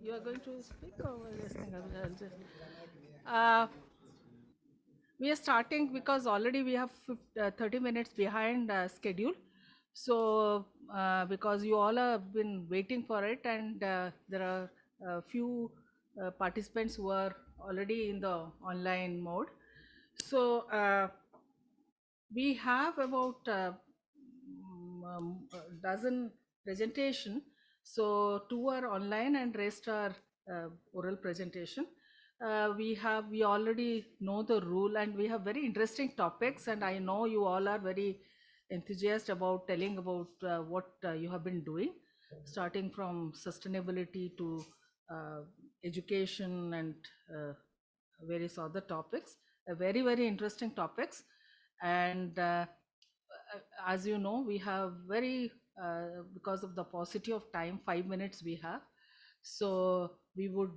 You are going to speak or just think I'll just. Uh, we are starting because already we have 30 minutes behind schedule. So because you all have been waiting for it, and there are a few participants who are already in the online mode. So we have about a dozen presentation. So two are online and rest are oral presentation. We already know the rule, and we have very interesting topics, and I know you all are very enthusiastic about telling about what you have been doing, starting from sustainability to uh, education and various other topics, very interesting topics. And as you know, we have very because of the paucity of time, 5 minutes we have. So we would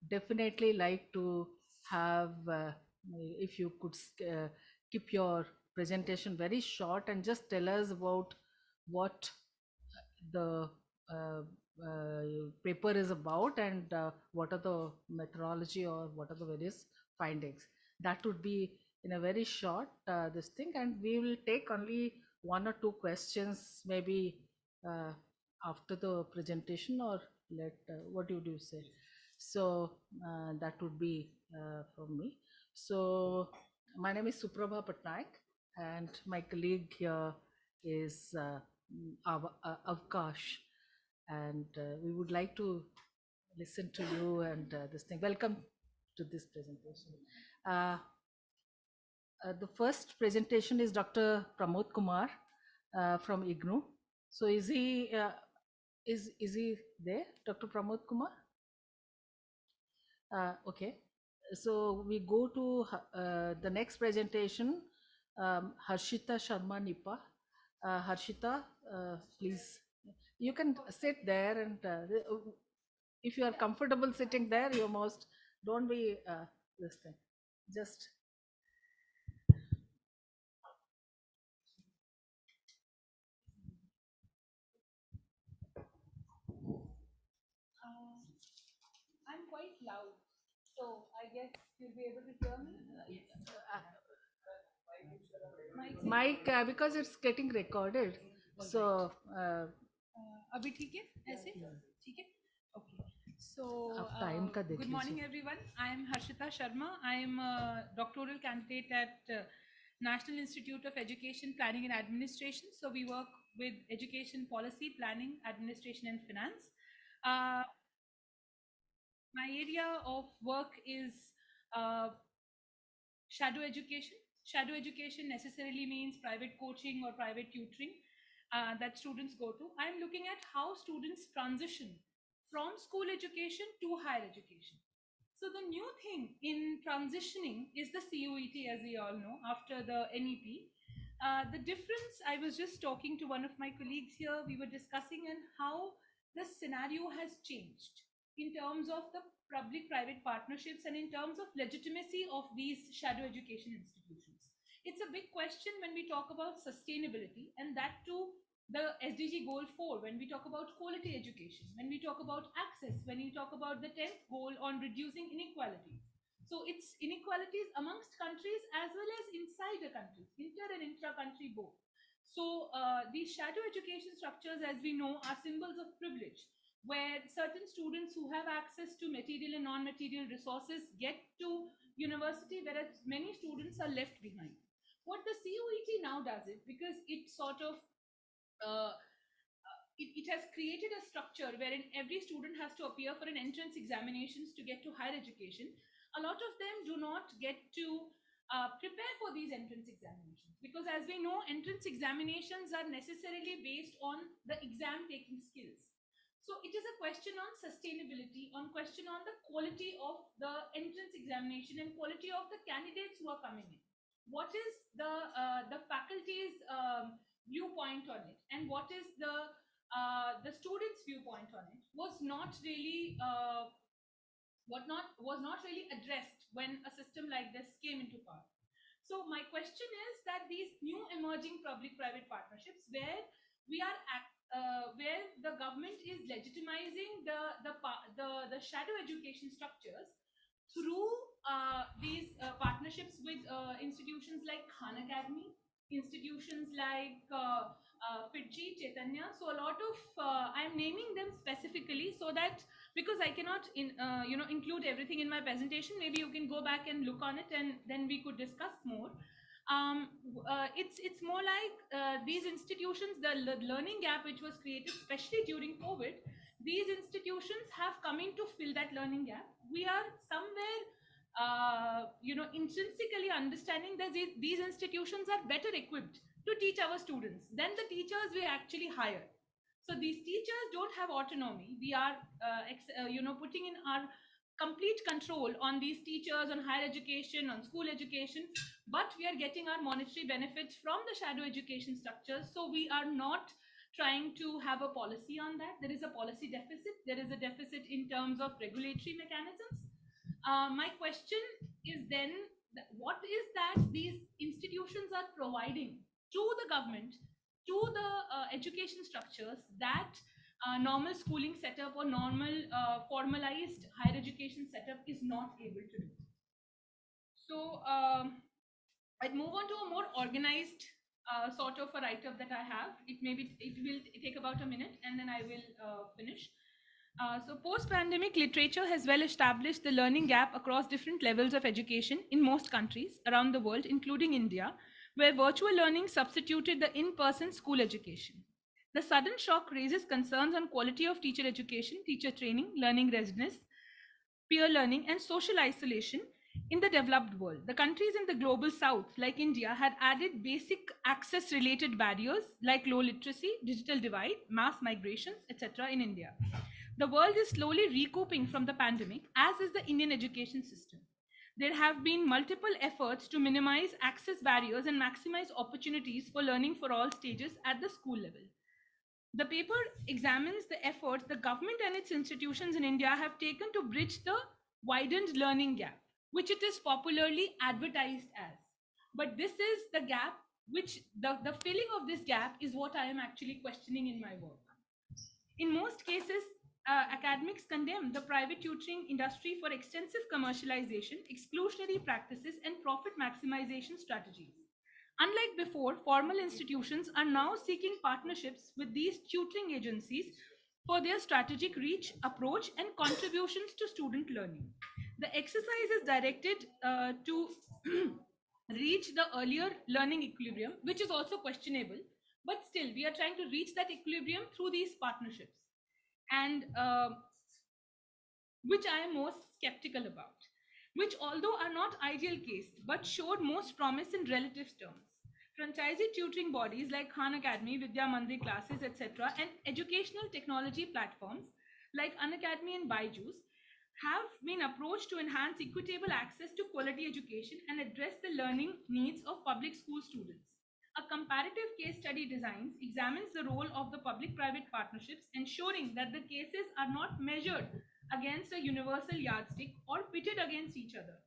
definitely like to have, if you could keep your presentation very short and just tell us about what the uh, uh, paper is about, and what are the methodology or what are the various findings. That would be in a very short this thing, and we will take only one or two questions, maybe uh, after the presentation, or let what do you say? So that would be from me. So my name is Suprabha Patnaik, and my colleague here is Avkash, and we would like to listen to you and this thing. Welcome to this presentation. Uh, the first presentation is Dr. Pramod Kumar from IGNU. So is he there, Dr. Pramod Kumar? Okay. So we go to the next presentation, Harshita Sharma Nipa. Harshita, please, you can sit there, and if you are comfortable sitting there, you most don't be this thing. Just I'm quite loud, so I guess you'll be able to hear me. Mike, because it's getting recorded, so अभी ठीक है ऐसे ठीक है okay so आप time का देख good morning लीजिए. everyone. I am Harshita Sharma. I am a doctoral candidate at National Institute of Education Planning and Administration. So we work with education policy, planning, administration and finance. uh, my area of work is uh, shadow education. Shadow education necessarily means private coaching or private tutoring that students go to. I'm looking at how students transition from school education to higher education. So the new thing in transitioning is the CUET, as we all know, after the NEP. The difference, I was just talking to one of my colleagues here, we were discussing on how the scenario has changed in terms of the public private partnerships and in terms of legitimacy of these shadow education institutions. It's a big question when we talk about sustainability, and that too the SDG goal 4, when we talk about quality education, when we talk about access, when we talk about the 10th goal on reducing inequalities. So it's inequalities amongst countries as well as inside the countries, inter and intra country both. So these shadow education structures, as we know, are symbols of privilege, where certain students who have access to material and non-material resources get to university, whereas many students are left behind. What the CUET now does is, because it sort of it has created a structure wherein every student has to appear for an entrance examinations to get to higher education. A lot of them do not get to prepare for these entrance examinations, because as we know, entrance examinations are necessarily based on the exam taking skills. So it is a question on sustainability, on question on the quality of the entrance examination and quality of the candidates who are coming in. What is the faculty's viewpoint on it, and what is the students' viewpoint on it was not really was not really addressed when a system like this came into power. So my question is that these new emerging public-private partnerships, where we are where the government is legitimizing the shadow education structures through these partnerships with institutions like Khan Academy, institutions like Fitji, Chaitanya. So a lot of I'm naming them specifically so that because I cannot include everything in my presentation. Maybe you can go back and look on it, and then we could discuss more. It's more like these institutions, the learning gap which was created, especially during COVID. These institutions have come in to fill that learning gap. We are somewhere intrinsically understanding that these institutions are better equipped to teach our students than the teachers we actually hire. So these teachers don't have autonomy. We are putting in our complete control on these teachers, on higher education, on school education, but we are getting our monetary benefits from the shadow education structures. So we are not trying to have a policy on that. There is a policy deficit. There is a deficit in terms of regulatory mechanisms. My question is then, what is that these institutions are providing to the government, to the education structures that normal schooling setup or normal formalized higher education setup is not able to do? So I'd move on to a more organized sort of a write-up that I have. It will take about a minute, and then I will finish. So post-pandemic literature has well established the learning gap across different levels of education in most countries around the world, including India, where virtual learning substituted the in-person school education. The sudden shock raises concerns on quality of teacher education, teacher training, learning readiness, peer learning, and social isolation in the developed world. The countries in the global south, like India, had added basic access related barriers like low literacy, digital divide, mass migrations, etc. in India. The world is slowly recouping from the pandemic, as is the Indian education system. There have been multiple efforts to minimize access barriers and maximize opportunities for learning for all stages at the school level. The paper examines the efforts the government and its institutions in India have taken to bridge the widened learning gap, which it is popularly advertised as. But this is the gap which the filling of this gap is what I am actually questioning in my work. In most cases, academics condemn the private tutoring industry for extensive commercialization, exclusionary practices, and profit maximization strategies. Unlike before, formal institutions are now seeking partnerships with these tutoring agencies for their strategic reach, approach, and contributions to student learning. The exercise is directed to reach the earlier learning equilibrium, which is also questionable, but still, we are trying to reach that equilibrium through these partnerships, and which I am most skeptical about, which although are not ideal case, but showed most promise in relative terms. Franchisee tutoring bodies like Khan Academy, Vidya Mandir classes, etc., and educational technology platforms like Unacademy and Byju's have been approached to enhance equitable access to quality education and address the learning needs of public school students. A comparative case study designs examines the role of the public-private partnerships, ensuring that the cases are not measured against a universal yardstick or pitted against each other,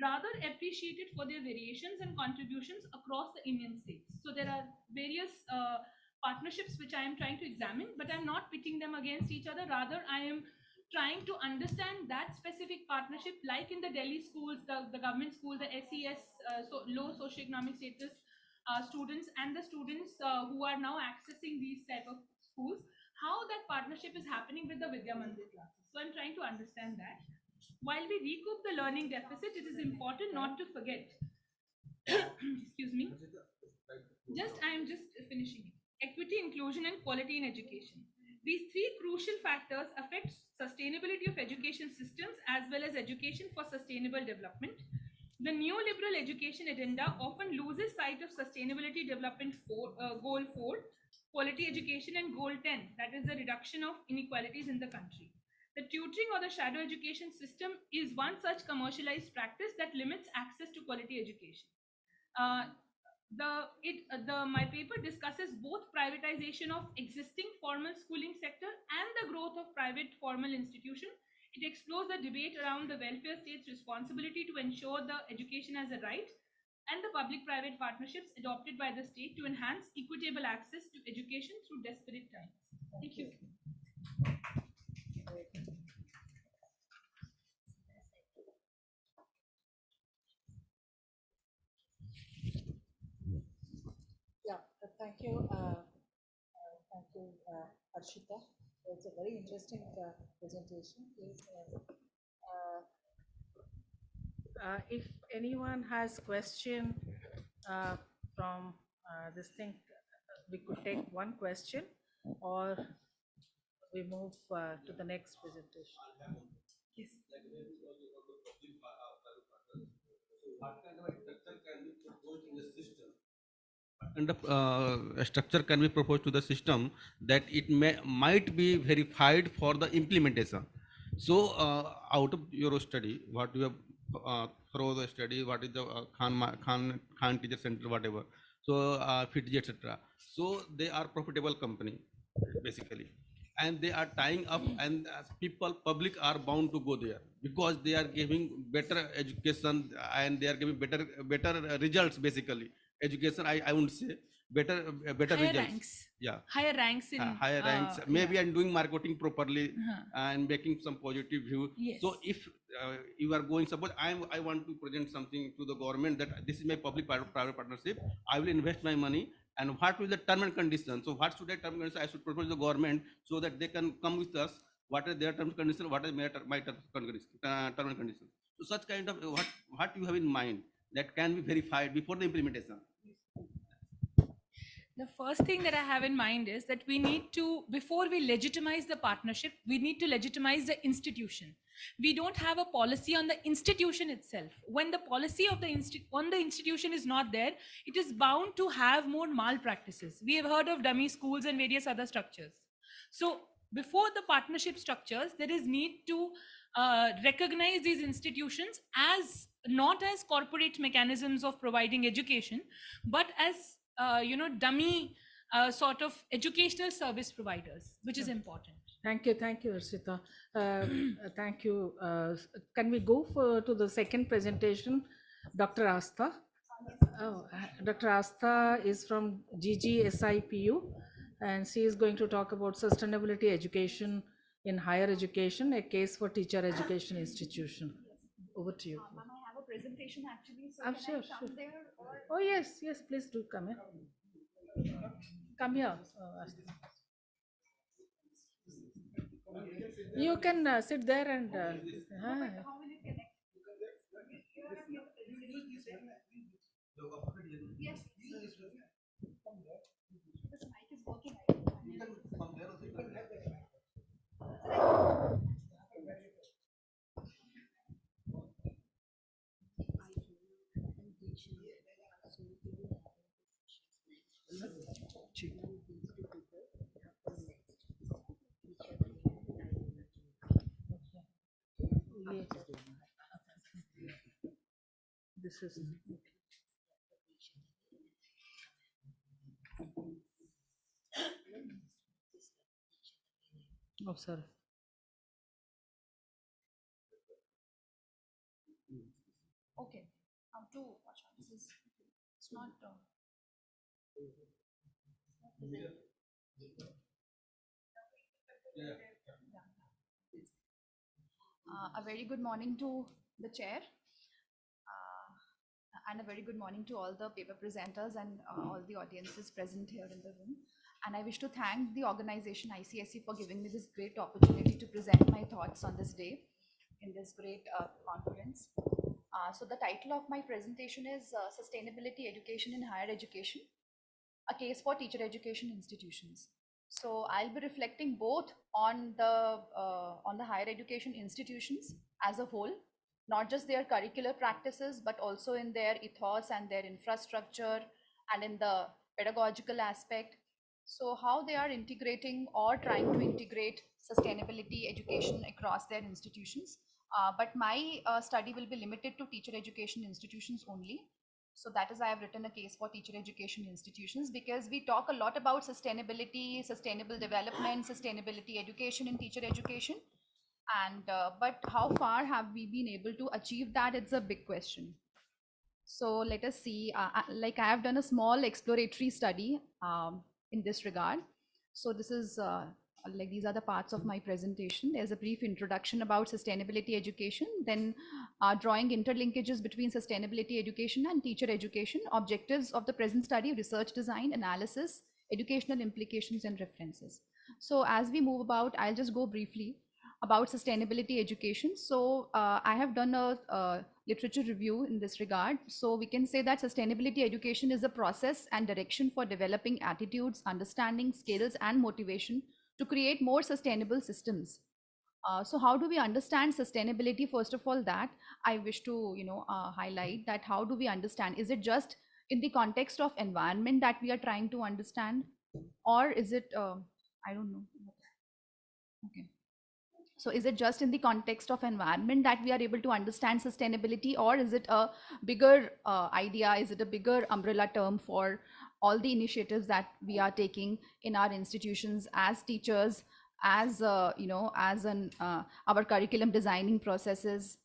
rather appreciated for their variations and contributions across the Indian states. So there are various partnerships which I am trying to examine, but I'm not pitting them against each other. Rather, I am trying to understand that specific partnership, like in the Delhi schools, the government school, the SES, so low socioeconomic status students, and the students who are now accessing these type of schools, how that partnership is happening with the Vidya Mandir classes. So I'm trying to understand that. While we recoup the learning deficit, it is important not to forget, excuse me, I am just finishing it. Equity, inclusion, and quality in education. These three crucial factors affect sustainability of education systems as well as education for sustainable development. The neoliberal education agenda often loses sight of sustainability development goal 4, quality education, and goal 10, that is the reduction of inequalities in the country. The tutoring or the shadow education system is one such commercialized practice that limits access to quality education. Uh, my paper discusses both privatization of existing formal schooling sector and the growth of private formal institution. It explores the debate around the welfare state's responsibility to ensure the education as a right and the public-private partnerships adopted by the state to enhance equitable access to education through desperate times. Thank you. Yeah, thank you. Thank you, Harshita. It's a very interesting presentation. Please, if anyone has question from this thing, we could take one question, or we move to the next presentation. Yes. What kind of a structure can be proposed in the system? What kind of structure can be proposed to the system that it might be verified for the implementation? So, out of your study, what you have through the study, what is the Khan Teacher Center, whatever. So, FITG, etc. So, they are profitable company basically, and they are tying up, and people public are bound to go there because they are giving better education, and they are giving better results basically. Education, I wouldn't say better better Higher results. ranks. Yeah, Higher ranks in higher ranks, maybe yeah. I'm doing marketing properly Uh-huh. and making some positive view. Yes. So if you are going, suppose I want to present something to the government that this is my public private partnership, I will invest my money, and what will the term and condition? So what should I term and condition I should propose to the government so that they can come with us? What are their terms and conditions? What are my terms and conditions? So such kind of what you have in mind that can be verified before the implementation. The first thing that I have in mind is that we need to, before we legitimize the partnership, we need to legitimize the institution. We don't have a policy on the institution itself. When the policy of the on the institution is not there, it is bound to have more malpractices. We have heard of dummy schools and various other structures. So before the partnership structures, there is need to recognize these institutions as not as corporate mechanisms of providing education, but as dummy sort of educational service providers, which is important. Thank you, Harshita. Thank you. Can we go to the second presentation, Dr. Astha? Oh, Dr. Astha is from GGSIPU, and she is going to talk about sustainability education in higher education, a case for teacher education institution. Over to you. Ma'am, I have a presentation actually, so I'm can sure, I come sure. there or? Oh, yes, please do come in. Come here. Astha. You can sit there and. How will it connect? Yes. This mic is working. This is. Oh, sorry. Okay. How to watch out? This is. It's not. A very good morning to the chair, and a very good morning to all the paper presenters and all the audiences present here in the room. And I wish to thank the organization ICSE for giving me this great opportunity to present my thoughts on this day in this great conference. So the title of my presentation is Sustainability Education in Higher Education, a case for teacher education institutions. So I'll be reflecting both on the higher education institutions as a whole, not just their curricular practices, but also in their ethos and their infrastructure and in the pedagogical aspect. So how they are integrating or trying to integrate sustainability education across their institutions. But my study will be limited to teacher education institutions only. So that is, I have written a case for teacher education institutions, because we talk a lot about sustainability, sustainable development, sustainability education in teacher education. And but how far have we been able to achieve that? It's a big question. So let us see, like I have done a small exploratory study in this regard. So this is like these are the parts of my presentation. There's a brief introduction about sustainability education, then drawing interlinkages between sustainability education and teacher education, objectives of the present study, research design, analysis, educational implications and references. So as we move about, I'll just go briefly about sustainability education. So I have done a literature review in this regard. So we can say that sustainability education is a process and direction for developing attitudes, understanding, skills, and motivation to create more sustainable systems. So how do we understand sustainability? First of all, that I wish to highlight that how do we understand? Is it just in the context of environment that we are trying to understand, or is it I don't know. Okay. So is it just in the context of environment that we are able to understand sustainability, or is it a bigger idea? Is it a bigger umbrella term for all the initiatives that we are taking in our institutions as teachers, as as an our curriculum designing processes,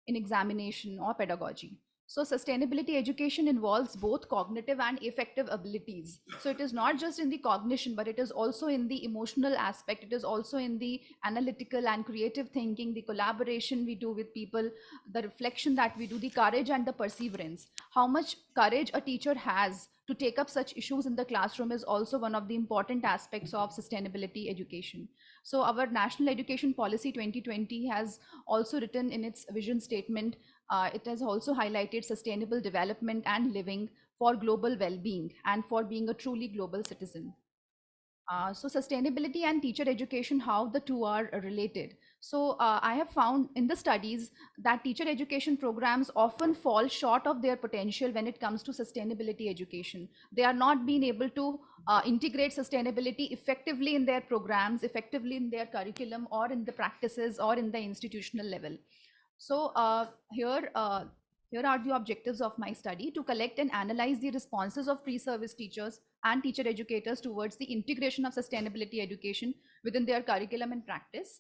in examination or pedagogy? So sustainability education involves both cognitive and affective abilities. So it is not just in the cognition, but it is also in the emotional aspect. It is also in the analytical and creative thinking, the collaboration we do with people, the reflection that we do, the courage and the perseverance. How much courage a teacher has to take up such issues in the classroom is also one of the important aspects of sustainability education. So our National Education Policy 2020 has also written in its vision statement, it has also highlighted sustainable development and living for global well-being and for being a truly global citizen. So sustainability and teacher education, how the two are related. So I have found in the studies that teacher education programs often fall short of their potential when it comes to sustainability education. They are not being able to integrate sustainability effectively in their programs, effectively in their curriculum, or in the practices, or in the institutional level. So here are the objectives of my study: to collect and analyze the responses of pre-service teachers and teacher educators towards the integration of sustainability education within their curriculum and practice,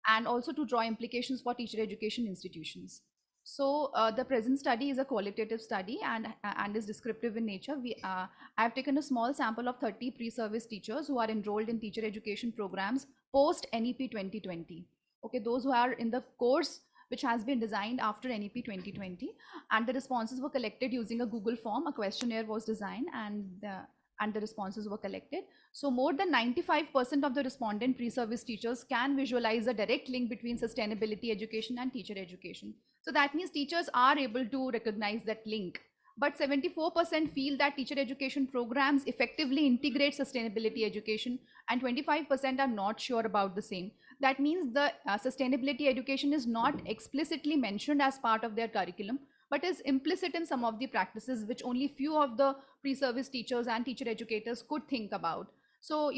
and also to draw implications for teacher education institutions. So the present study is a qualitative study and is descriptive in nature. I have taken a small sample of 30 pre-service teachers who are enrolled in teacher education programs post NEP 2020. Okay, those who are in the course which has been designed after NEP 2020, and the responses were collected using a Google form. A questionnaire was designed, and the responses were collected. So more than 95% of the respondent pre-service teachers can visualize a direct link between sustainability education and teacher education. So that means teachers are able to recognize that link. But 74% feel that teacher education programs effectively integrate sustainability education, and 25% are not sure about the same. That means the sustainability education is not explicitly mentioned as part of their curriculum, but is implicit in some of the practices which only few of the pre-service teachers and teacher educators could think about. So,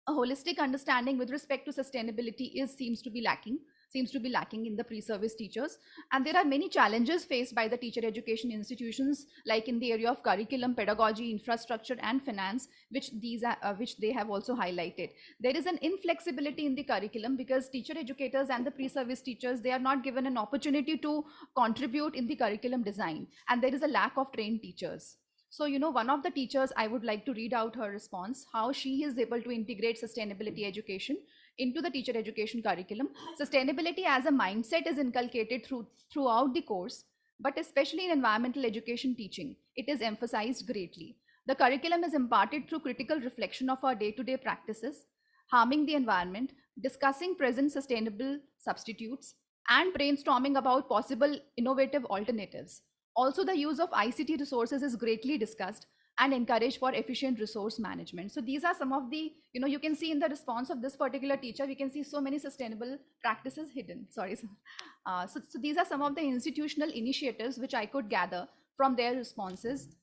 a holistic understanding with respect to sustainability seems to be lacking in the pre-service teachers. And there are many challenges faced by the teacher education institutions, like in the area of curriculum, pedagogy, infrastructure, and finance, which they have also highlighted. There is an inflexibility in the curriculum because teacher educators and the pre-service teachers, they are not given an opportunity to contribute in the curriculum design, and there is a lack of trained teachers. So, one of the teachers, I would like to read out her response, how she is able to integrate sustainability education into the teacher education curriculum. Sustainability as a mindset is inculcated throughout the course, but especially in environmental education teaching, it is emphasized greatly. The curriculum is imparted through critical reflection of our day-to-day practices, harming the environment, discussing present sustainable substitutes, and brainstorming about possible innovative alternatives. Also, the use of ICT resources is greatly discussed and encouraged for efficient resource management. So these are some of the, you can see in the response of this particular teacher, we can see so many sustainable practices hidden. Sorry. So these are some of the institutional initiatives which I could gather from their responses,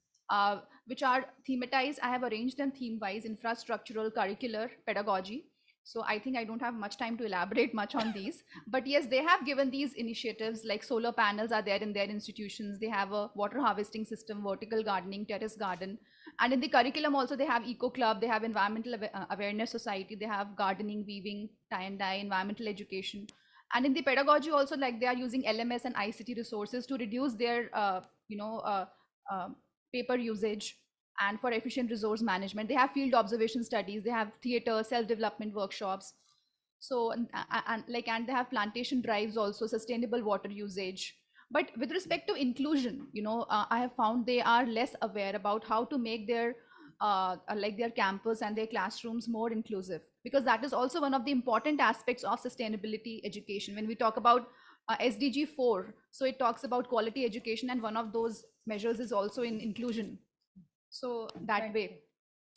which are thematized. I have arranged them theme-wise: infrastructural, curricular, pedagogy. So I think I don't have much time to elaborate much on these, but yes, they have given these initiatives, like solar panels are there in their institutions. They have a water harvesting system, vertical gardening, terrace garden. And in the curriculum also, they have eco club, they have environmental awareness society, they have gardening, weaving, tie and dye, environmental education. And in the pedagogy also, like they are using LMS and ICT resources to reduce their you know, paper usage, and for efficient resource management. They have field observation studies, they have theater, self-development workshops. So, and they have plantation drives also, sustainable water usage. But with respect to inclusion, I have found they are less aware about how to make their like their campus and their classrooms more inclusive, because that is also one of the important aspects of sustainability education. When we talk about SDG 4, so it talks about quality education, and one of those measures is also in inclusion. So that way.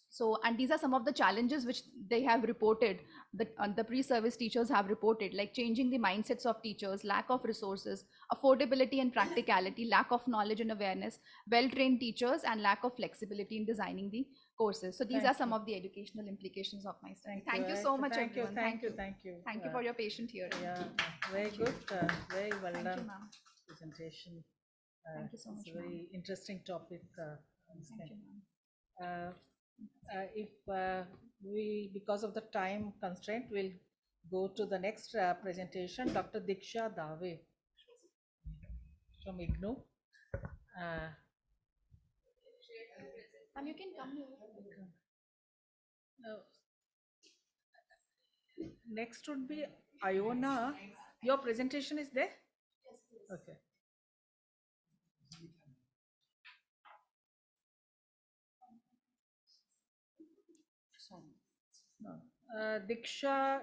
So, and these are some of the challenges which they have reported, that the pre-service teachers have reported, like changing the mindsets of teachers, lack of resources, affordability and practicality, lack of knowledge and awareness, well-trained teachers, and lack of flexibility in designing the courses. So these are some of the educational implications of my study. Thank you so much, everyone. Thank you. Thank you for your patient hearing. Yeah, very good. Very well Thank done you, ma'am. presentation. Thank you so much, It's a very interesting topic. Thank you, ma'am. If we, because of the time constraint, we'll go to the next presentation, Dr. Diksha Dave from IGNOU. And you can come here. Next would be Iona. Your presentation is there? Yes. Okay.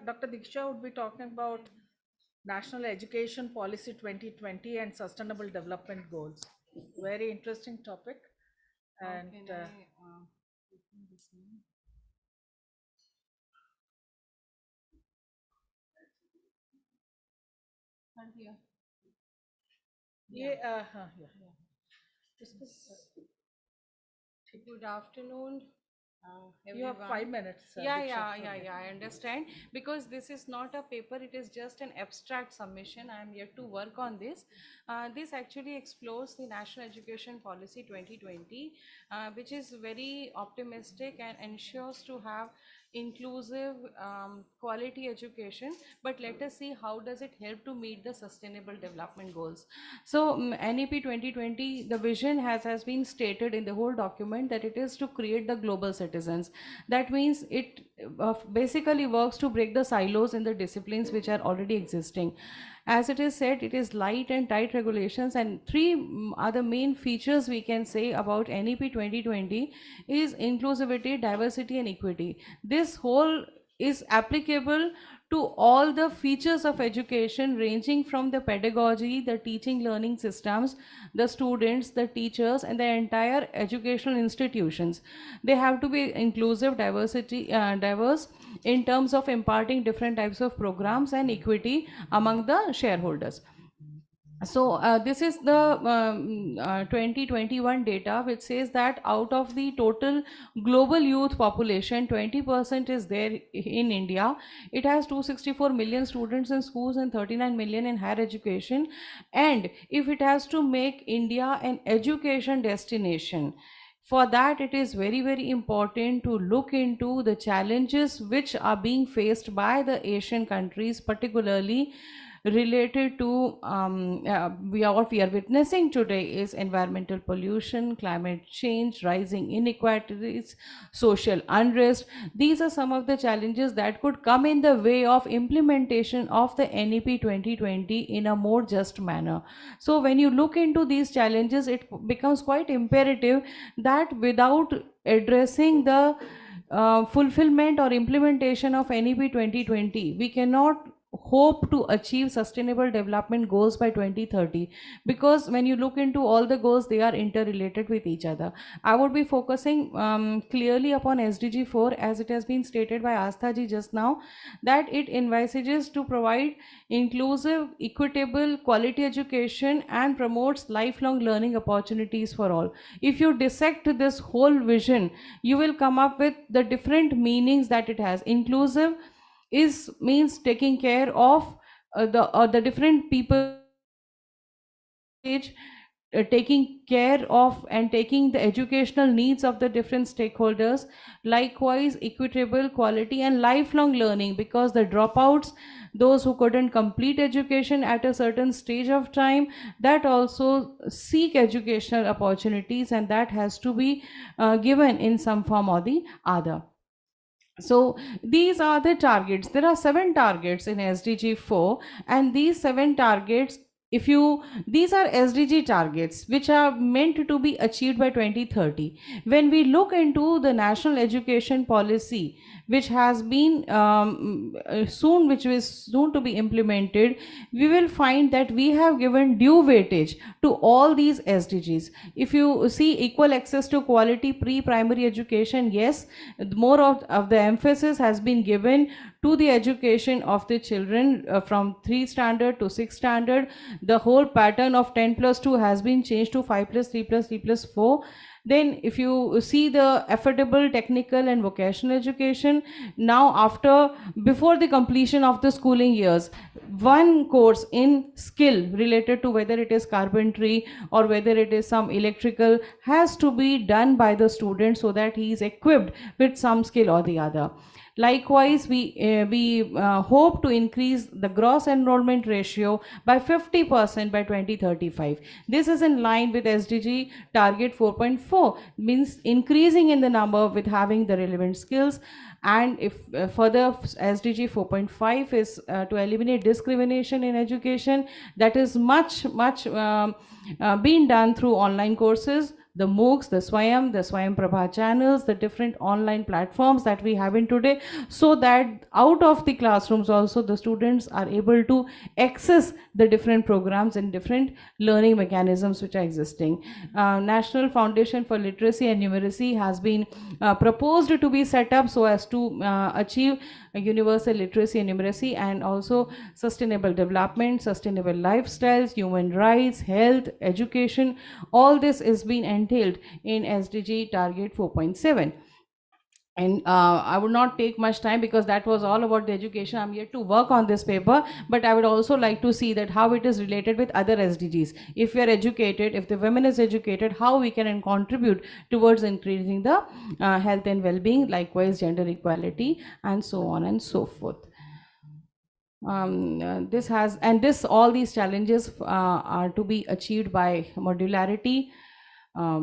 Dr. Diksha would be talking about National Education Policy 2020 and Sustainable Development Goals. Very interesting topic. And yeah. Good afternoon. You have 5 minutes. Yeah, Diksha. I understand. Because this is not a paper, it is just an abstract submission. I am yet to work on this. This actually explores the National Education Policy 2020, which is very optimistic and ensures to have inclusive quality education. But let us see how does it help to meet the sustainable development goals. So NEP 2020, the vision has been stated in the whole document that it is to create the global citizens. That means it basically works to break the silos in the disciplines which are already existing. As it is said, it is light and tight regulations, and three are the main features we can say about NEP 2020 is inclusivity, diversity and equity. This whole is applicable to all the features of education, ranging from the pedagogy, the teaching learning systems, the students, the teachers, and the entire educational institutions. They have to be inclusive, diverse in terms of imparting different types of programs, and equity among the shareholders. So this is the 2021 data, which says that out of the total global youth population, 20% is there in India. It has 264 million students in schools and 39 million in higher education. And if it has to make India an education destination, for that it is very, very important to look into the challenges which are being faced by the Asian countries, particularly related to what we are witnessing today is environmental pollution, climate change, rising inequalities, social unrest. These are some of the challenges that could come in the way of implementation of the NEP 2020 in a more just manner. So when you look into these challenges, it becomes quite imperative that without addressing the fulfillment or implementation of NEP 2020, we cannot hope to achieve sustainable development goals by 2030, because when you look into all the goals, they are interrelated with each other. I would be focusing clearly upon SDG 4, as it has been stated by Astha ji just now, that it envisages to provide inclusive, equitable, quality education and promotes lifelong learning opportunities for all. If you dissect this whole vision, you will come up with the different meanings that it has. Inclusive means taking care of the different people age, taking care of and taking the educational needs of the different stakeholders, likewise equitable quality and lifelong learning, because the dropouts, those who couldn't complete education at a certain stage of time, that also seek educational opportunities, and that has to be given in some form or the other. So these are the targets. There are 7 targets in SDG 4, and these 7 targets, if you, these are SDG targets which are meant to be achieved by 2030. When we look into the national education policy, which has been which is soon to be implemented, we will find that we have given due weightage to all these SDGs. If you see equal access to quality pre-primary education, yes, more of the emphasis has been given to the education of the children from 3 standard to 6 standard. The whole pattern of 10 plus 2 has been changed to 5 plus 3 plus 3 plus 4. Then if you see the affordable technical and vocational education, now before the completion of the schooling years, one course in skill related to whether it is carpentry or whether it is some electrical has to be done by the student, so that he is equipped with some skill or the other. Likewise, we hope to increase the gross enrollment ratio by 50% by 2035. This is in line with SDG target 4.4, means increasing in the number with having the relevant skills. And if further, SDG 4.5 is to eliminate discrimination in education. That is much being done through online courses, the MOOCs, the Swayam Prabha channels, the different online platforms that we have in today, so that out of the classrooms also the students are able to access the different programs and different learning mechanisms which are existing. National Foundation for Literacy and Numeracy has been proposed to be set up so as to achieve universal literacy and numeracy, and also sustainable development, sustainable lifestyles, human rights, health, education. All this is being entailed in SDG target 4.7. And I would not take much time because that was all about the education. I'm yet to work on this paper, but I would also like to see that how it is related with other SDGs. If we are educated, if the women is educated, how we can contribute towards increasing the health and well-being, likewise gender equality, and so on and so forth. All these challenges are to be achieved by modularity.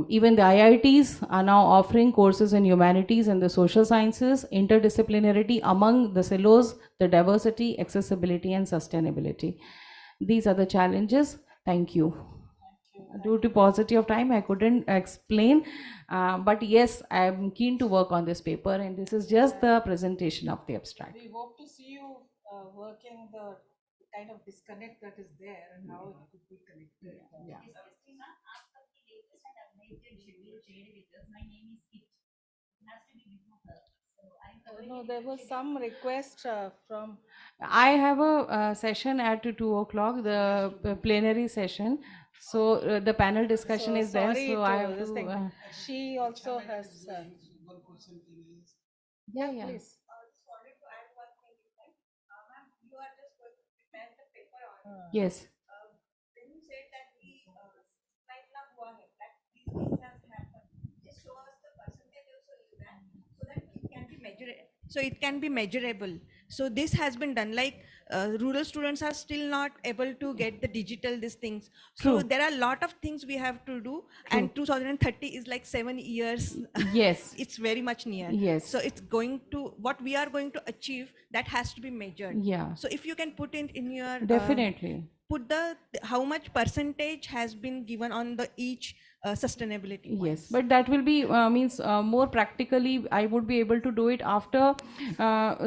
Even the IITs are now offering courses in humanities and the social sciences, interdisciplinarity among the silos, the diversity, accessibility, and sustainability. These are the challenges. Thank you. Due to paucity of time, I couldn't explain, but yes, I am keen to work on this paper, and this is just the presentation of the abstract. We hope to see you working the kind of disconnect that is there and how it could be connected. Yeah. No, there was some request from. I have a session at 2 o'clock, the plenary session. So the panel discussion is there. Sorry So I to have this to. thing. She also has. One question is, Yeah, yeah. Please. Yes. So it can be measurable. So this has been done, like rural students are still not able to get the digital these things. So True. there are a lot of things we have to do, and 2030 is like 7 years. Yes. It's very much near. Yes. So it's going to, what we are going to achieve, that has to be measured. Yeah. So if you can put it in your Definitely. put the how much percentage has been given on the each sustainability points. Yes, but that will be means more practically. I would be able to do it after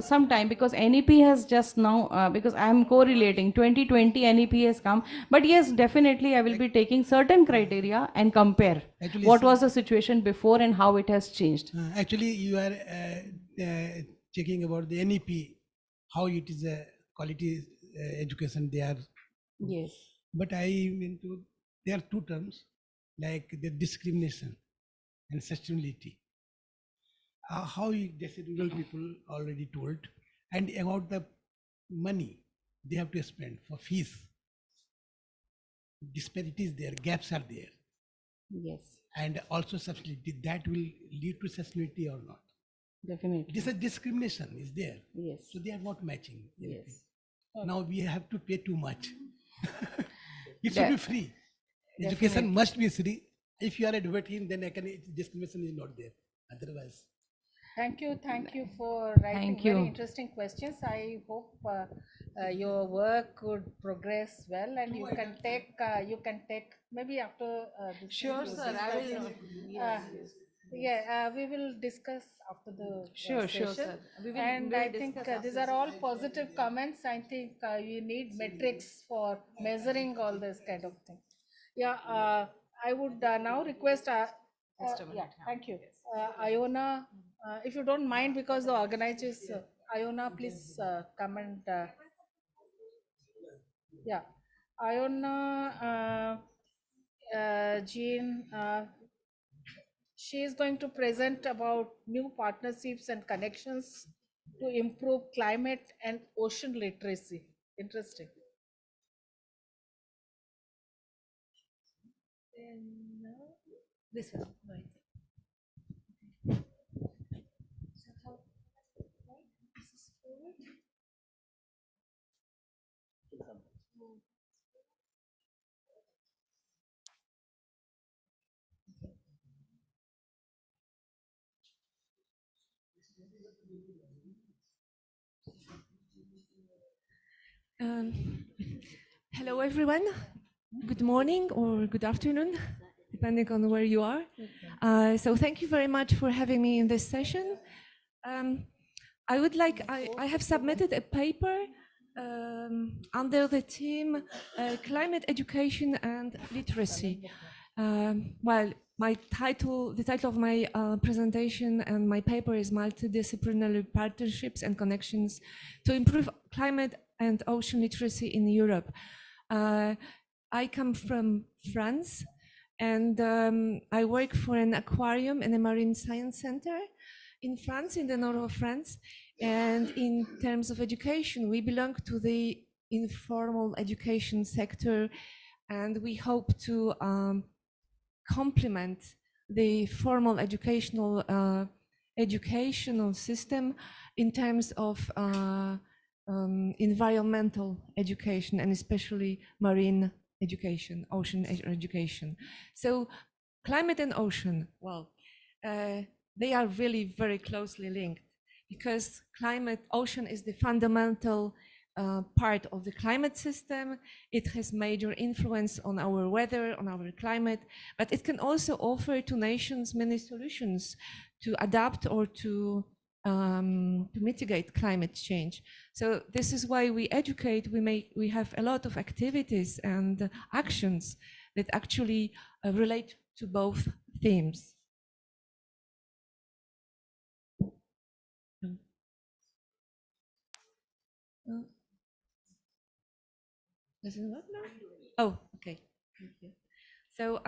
some time, because NEP has just now because I am correlating 2020 NEP has come. But yes, definitely I will be taking certain criteria and compare Actually, what was the situation before and how it has changed. Actually, you are checking about the NEP, how it is a quality education they are. Yes. But I mean there are two terms, like the discrimination and sustainability. How the rural people already told, and about the money they have to spend for fees. disparities there, gaps are there, Yes, and also subtlety, that will lead to sustainability or not. definitely. This is discrimination is there. Yes, So they are not matching. anything. yes. Now we have to pay too much. It should De- be free. Education must be free. If you are advocating, then discrimination is not there. Otherwise, Thank you for writing Thank very you. interesting questions. I hope your work could progress well, and you can take maybe after this. Sure, we'll sir. I discuss, will. uh, we will discuss after the Sure, sure, session. sir. We will- And we will I think discuss these after are all positive comments. I think we need metrics for measuring all this kind of thing. Yeah, I would now request. Yeah, thank you. Iona, if you don't mind, because the organizers, Iona, please come and yeah, Iona, Jean, she is going to present about new partnerships and connections to improve climate and ocean literacy. Interesting. This one, right. Hello, everyone. Good morning or good afternoon, depending on where you are. So thank you very much for having me in this session. I have submitted a paper under the theme Climate Education and Literacy. Well, the title of my presentation and my paper is Multidisciplinary Partnerships and Connections to Improve Climate and Ocean Literacy in Europe. I come from France, and I work for an aquarium and a marine science center in France, in the north of France. And in terms of education, we belong to the informal education sector, and we hope to complement the formal educational system in terms of environmental education, and especially marine education, ocean education. So climate and ocean, well, they are really very closely linked, because ocean is the fundamental part of the climate system. It has major influence on our weather, on our climate, but it can also offer to nations many solutions to adapt or to mitigate climate change. So this is why we educate. We have a lot of activities and actions that actually relate to both themes. Does it work now? Oh, okay. Thank you. So,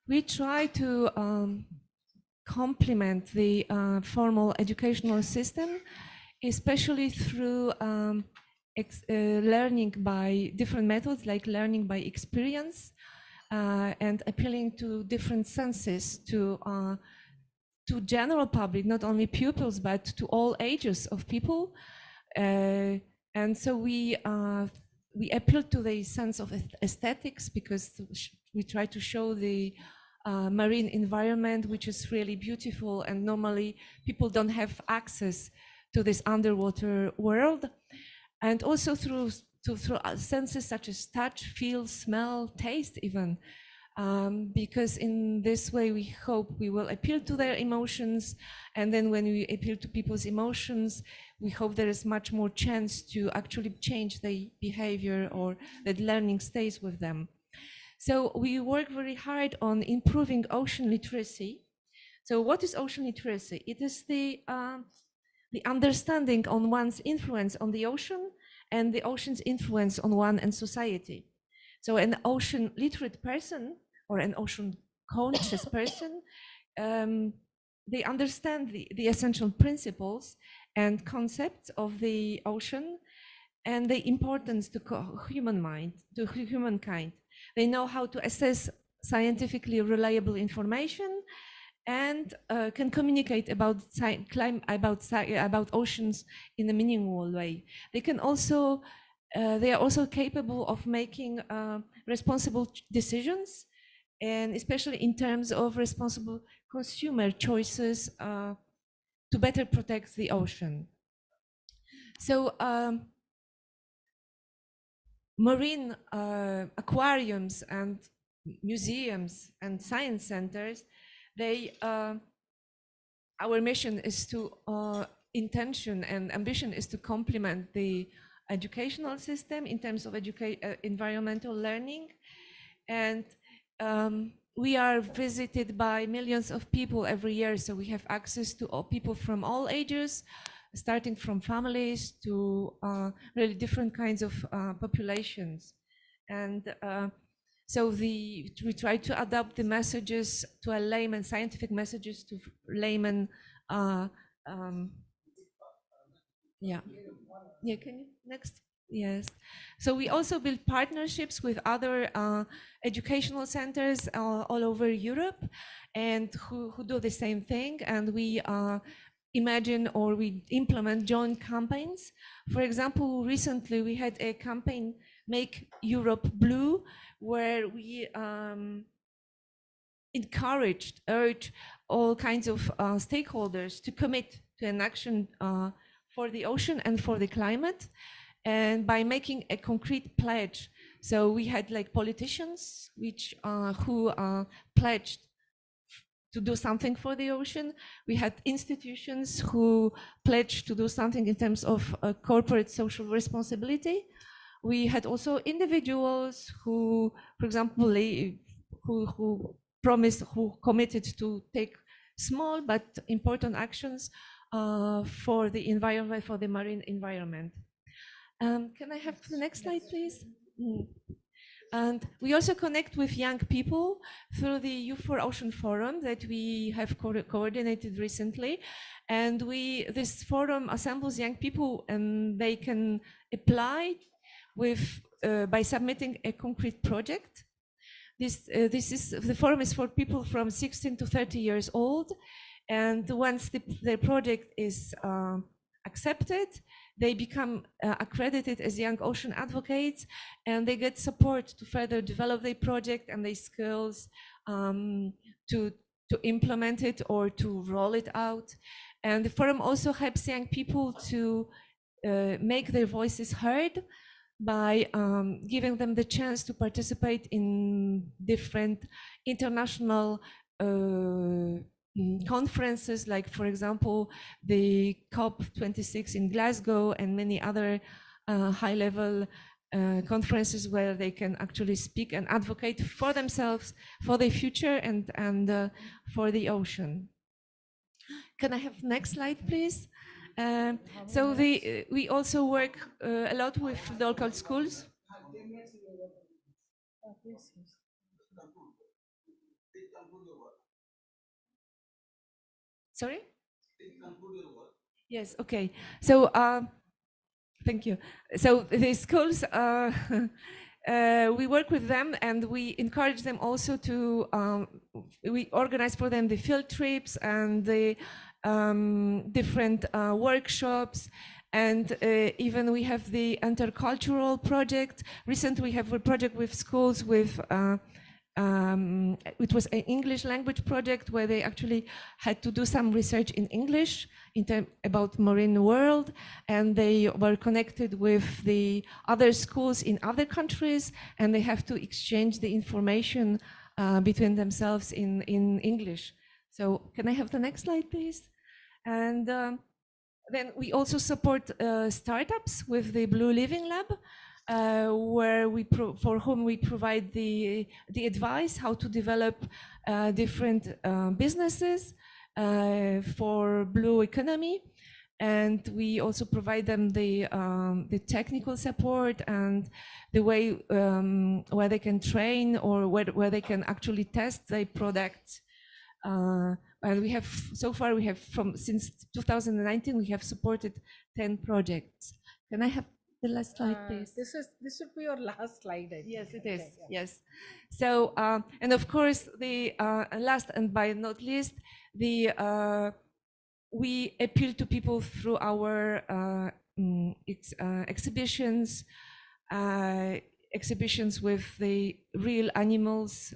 we try to complement the formal educational system, especially through learning by different methods, like learning by experience, and appealing to different senses, to general public, not only pupils, but to all ages of people. And so we appeal to the sense of aesthetics, because we try to show the marine environment, which is really beautiful, and normally people don't have access to this underwater world. And also through senses such as touch, feel, smell, taste even. Because in this way we hope we will appeal to their emotions, and then when we appeal to people's emotions, we hope there is much more chance to actually change the behavior, or that learning stays with them. So we work very hard on improving ocean literacy. So what is ocean literacy? It is the understanding on one's influence on the ocean, and the ocean's influence on one and society. So an ocean literate person, or an ocean conscious person, they understand the essential principles and concepts of the ocean, and the importance to humankind. They know how to assess scientifically reliable information and can communicate about oceans in a meaningful way. They can also they are also capable of making responsible decisions, and especially in terms of responsible consumer choices to better protect the ocean. So marine aquariums and museums and science centers, they our mission is to intention and ambition is to complement the educational system in terms of environmental learning, and we are visited by millions of people every year, so we have access to all people from all ages, starting from families to really different kinds of populations. And so we try to adapt the messages to a layman, scientific messages to layman. Yeah, can you next? Yes. So we also build partnerships with other educational centers all over Europe, and who do the same thing. And we imagine or we implement joint campaigns. For example, recently we had a campaign, Make Europe Blue, where we urged all kinds of stakeholders to commit to an action for the ocean and for the climate, and by making a concrete pledge. So we had like politicians who pledged to do something for the ocean. We had institutions who pledged to do something in terms of corporate social responsibility. We had also individuals who, for example, who committed to take small but important actions for the environment, for the marine environment. Can I have the next slide, please? And we also connect with young people through the Youth for Ocean Forum that we have coordinated recently. And this forum assembles young people, and they can apply by submitting a concrete project. The forum is for people from 16 to 30 years old. And once the project is accepted, they become accredited as young ocean advocates, and they get support to further develop their project and their skills to implement it or to roll it out. And the forum also helps young people to make their voices heard by giving them the chance to participate in different international conferences, like, for example, the COP26 in Glasgow and many other high-level conferences where they can actually speak and advocate for themselves, for their future, and for the ocean. Can I have next slide, please? So we also work a lot with local schools. Sorry? Yes, okay. So thank you. So the schools, we work with them, and we encourage them also to, we organize for them the field trips and the different workshops, and even we have the intercultural project. Recently we have a project with schools with it was an English language project where they actually had to do some research in English about marine world, and they were connected with the other schools in other countries, and they have to exchange the information between themselves in English. So can I have the next slide, please? And then we also support startups with the Blue Living Lab, where for whom we provide the advice how to develop different businesses for blue economy, and we also provide them the technical support and the way where they can train or where they can actually test their products. And we have so far since 2019 we have supported 10 projects. Can I have The last slide, please. This should be your last slide, I think. Yes, it is. Okay, yeah. Yes. So, and of course, the last and by not least, the we appeal to people through our exhibitions, exhibitions with the real animals,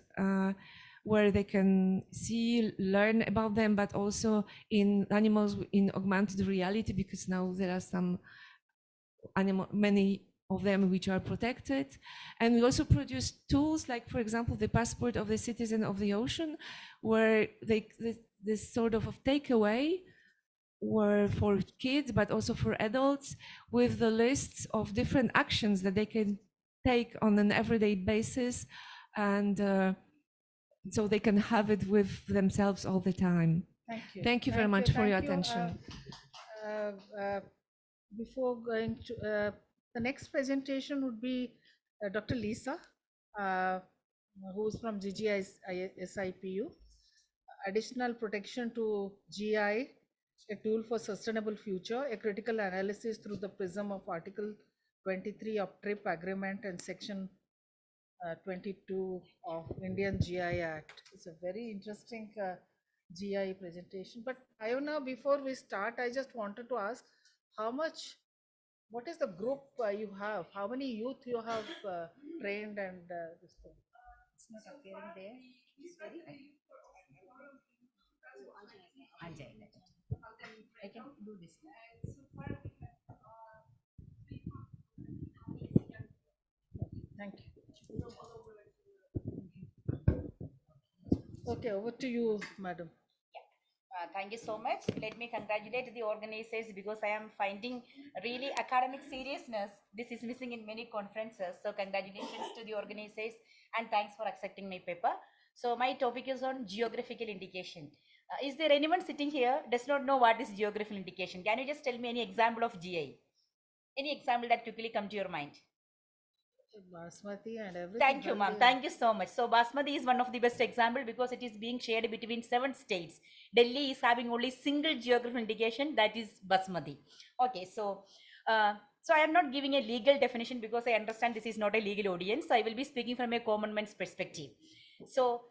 where they can see, learn about them, but also in animals in augmented reality, because now there are some many of them which are protected. And we also produce tools like, for example, the passport of the citizen of the ocean, where this sort of takeaway were for kids, but also for adults, with the lists of different actions that they can take on an everyday basis. And so they can have it with themselves all the time. Thank you. Thank you very much for your attention. Before going to the next presentation would be Dr. Lisa, who's from GGI-SIPU. Additional protection to GI, a tool for sustainable future, a critical analysis through the prism of Article 23 of TRIP Agreement and Section 22 of Indian GI Act. It's a very interesting GI presentation. But Iona, before we start, I just wanted to ask what is the group you have? How many youth you have trained and this thing? It's not appearing there. Sorry. I can do this. Thank you. Okay, over to you, madam. Thank you so much. Let me congratulate the organizers, because I am finding really academic seriousness. This is missing in many conferences. So congratulations to the organizers, and thanks for accepting my paper. So my topic is on geographical indication. Is there anyone sitting here does not know what is geographical indication? Can you just tell me any example of GI? Any example that quickly come to your mind? Basmati and everything. Thank you, ma'am. Thank you so much. So Basmati is one of the best example, because it is being shared between 7 states. Delhi is having only single geographical indication, that is Basmati. Okay, so so I am not giving a legal definition, because I understand this is not a legal audience. So I will be speaking from a common man's perspective. So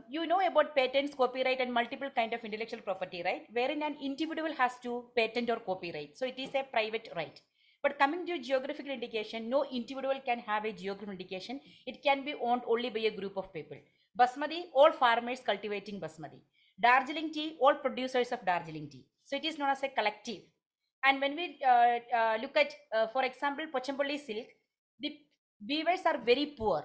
you know about patents, copyright, and multiple kind of intellectual property, right? Wherein an individual has to patent or copyright. So it is a private right. But coming to geographical indication, no individual can have a geographical indication. It can be owned only by a group of people. Basmati, all farmers cultivating Basmati. Darjeeling tea, all producers of Darjeeling tea. So it is known as a collective. And when we look at, for example, Pochampalli silk, the weavers are very poor.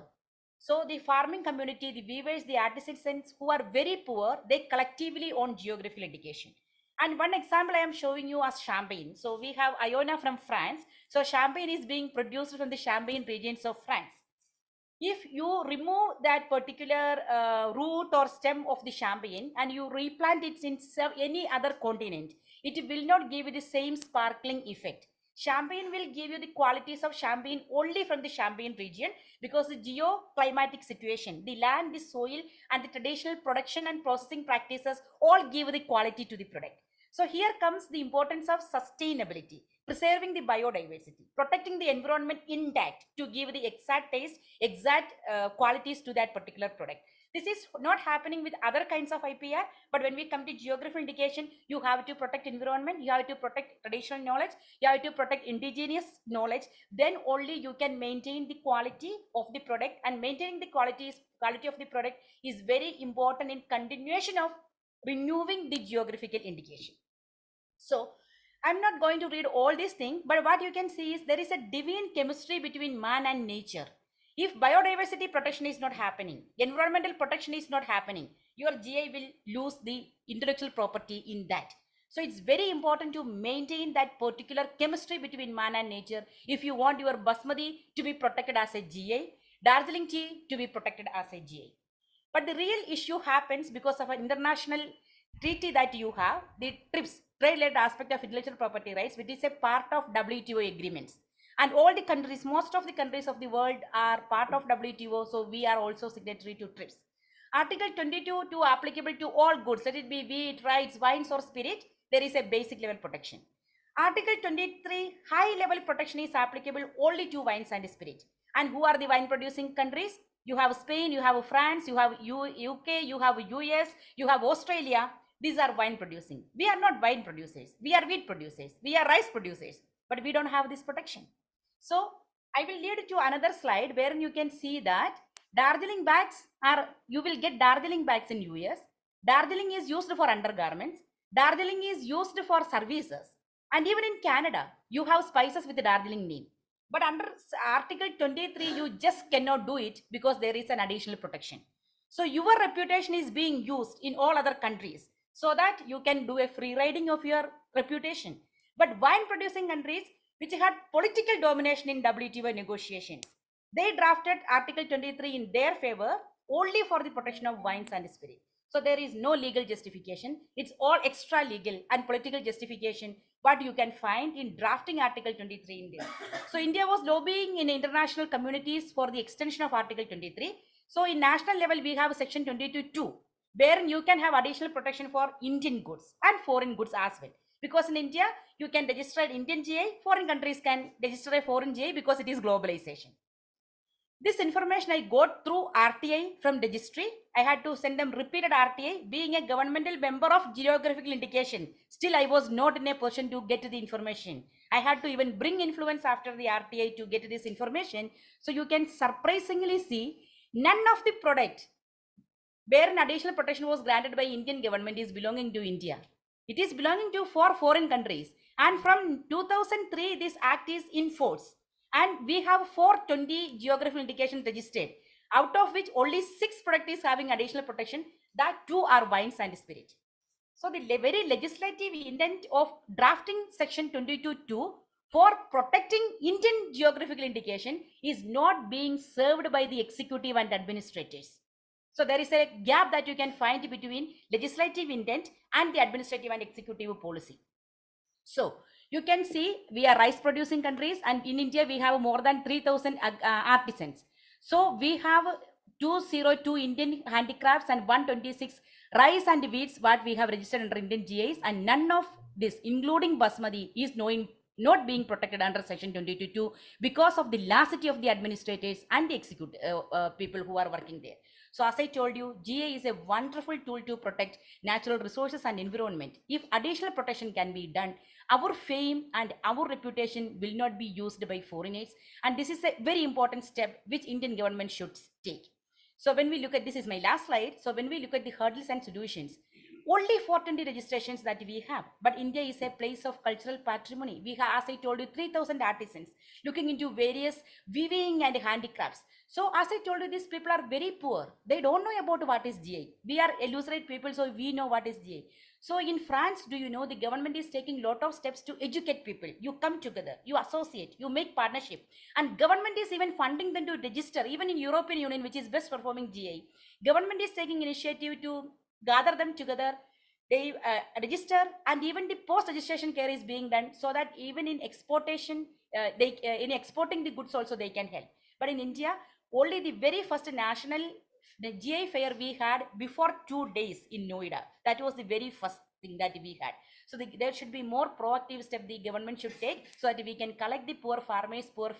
So the farming community, the weavers, the artisans who are very poor, they collectively own geographical indication. And one example I am showing you as Champagne. So we have Iona from France. So Champagne is being produced from the Champagne regions of France. If you remove that particular root or stem of the Champagne and you replant it in any other continent, it will not give you the same sparkling effect. Champagne will give you the qualities of Champagne only from the Champagne region, because the geoclimatic situation, the land, the soil, and the traditional production and processing practices all give the quality to the product. So here comes the importance of sustainability, preserving the biodiversity, protecting the environment intact to give the exact taste, exact qualities to that particular product. This is not happening with other kinds of IPR, but when we come to geographical indication, you have to protect environment, you have to protect traditional knowledge, you have to protect indigenous knowledge, then only you can maintain the quality of the product, and maintaining the quality of the product is very important in continuation of renewing the geographical indication. So I'm not going to read all these things, but what you can see is there is a divine chemistry between man and nature. If biodiversity protection is not happening, environmental protection is not happening, your GI will lose the intellectual property in that. So it's very important to maintain that particular chemistry between man and nature if you want your Basmati to be protected as a GI, Darjeeling tea to be protected as a GI. But the real issue happens because of an international treaty that you have, the TRIPS, trade-related aspect of intellectual property rights, which is a part of WTO agreements. And all the countries, most of the countries of the world are part of WTO, so we are also signatory to TRIPS. Article 22 to applicable to all goods, let it be wheat, rice, wines or spirit, there is a basic level protection. Article 23, high level protection is applicable only to wines and spirit. And who are the wine producing countries? You have Spain, you have France, you have UK, you have US, you have Australia. These are wine producing. We are not wine producers. We are wheat producers. We are rice producers. But we don't have this protection. So I will lead to another slide where you can see that Darjeeling bags are, you will get Darjeeling bags in US. Darjeeling is used for undergarments. Darjeeling is used for services. And even in Canada, you have spices with the Darjeeling name. But under Article 23, you just cannot do it because there is an additional protection. So your reputation is being used in all other countries so that you can do a free riding of your reputation. But wine producing countries which had political domination in WTO negotiations, they drafted Article 23 in their favor only for the protection of wines and spirit. So there is no legal justification. It's all extra legal and political justification what you can find in drafting Article 23 in this. So India was lobbying in international communities for the extension of Article 23. So in national level, we have section 22.2, where you can have additional protection for Indian goods and foreign goods as well. Because in India, you can register an Indian GI, foreign countries can register a foreign GI because it is globalization. This information I got through RTI from registry. I had to send them repeated RTI. Being a governmental member of Geographical Indication, still I was not in a position to get the information. I had to even bring influence after the RTI to get this information. So you can surprisingly see none of the product where an additional protection was granted by Indian government is belonging to India. It is belonging to 4 foreign countries. And from 2003, this act is in force. And we have 420 geographical indications registered, out of which only 6 products is having additional protection. That 2 are wines and spirit. So the very legislative intent of drafting section 22.2 for protecting Indian geographical indication is not being served by the executive and administrators. So there is a gap that you can find between legislative intent and the administrative and executive policy. So you can see we are rice producing countries, and in India we have more than 3,000 artisans. So we have 202 Indian handicrafts and 126 rice and wheats what we have registered under Indian GIs, and none of this, including basmati, is not being protected under section 22.2 because of the laxity of the administrators and the executive people who are working there. So as I told you, GA is a wonderful tool to protect natural resources and environment. If additional protection can be done, our fame and our reputation will not be used by foreigners. And this is a very important step which Indian government should take. So when we look at, this is my last slide. So when we look at the hurdles and solutions, only 420 registrations that we have, but India is a place of cultural patrimony. We have, as I told you, 3,000 artisans looking into various weaving and handicrafts. So as I told you, these people are very poor. They don't know about what is GI. We are illiterate people, so we know what is GI. So in France, do you know, the government is taking a lot of steps to educate people. You come together, you associate, you make partnership, and government is even funding them to register. Even in European Union, which is best performing GI, government is taking initiative to gather them together, they register, and even the post registration care is being done so that even in exportation, in exporting the goods also they can help. But in India, only the very first national GI fair we had before 2 days in Noida. That was the very first thing that we had. So there should be more proactive step the government should take so that we can collect the poor farmers, poor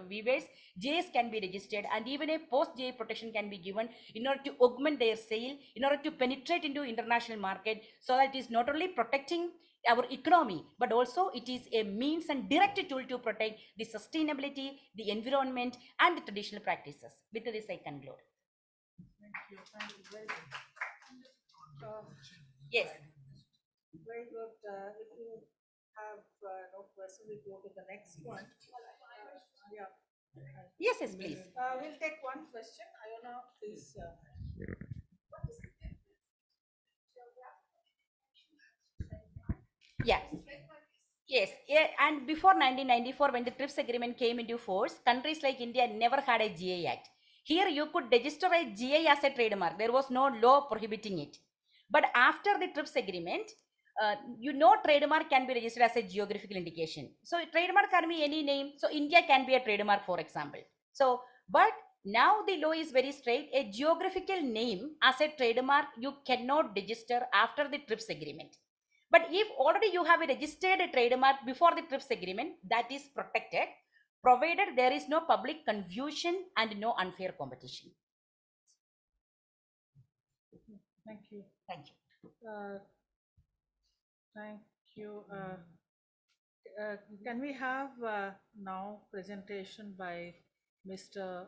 weavers. GIs can be registered, and even a post-GI protection can be given in order to augment their sale, in order to penetrate into international market, so that it is not only protecting our economy, but also it is a means and direct tool to protect the sustainability, the environment, and the traditional practices. With this, I conclude. Thank you. Very good. Yes. Very good. If you have no question, we go to the next one. Yeah. Yes, yes, please. We'll take one question. Iona, please. Yeah. Yes, yeah, and before 1994, when the TRIPS agreement came into force, countries like India never had a GI Act. Here you could register a GI as a trademark. There was no law prohibiting it. But after the TRIPS agreement, trademark can be registered as a geographical indication. So trademark can be any name. So India can be a trademark, for example. So, but now the law is very straight. A geographical name as a trademark, you cannot register after the TRIPS agreement. But if already you have a registered trademark before the TRIPS agreement, that is protected, provided there is no public confusion and no unfair competition. Thank you. Thank you. Thank you. Can we have now presentation by Mr.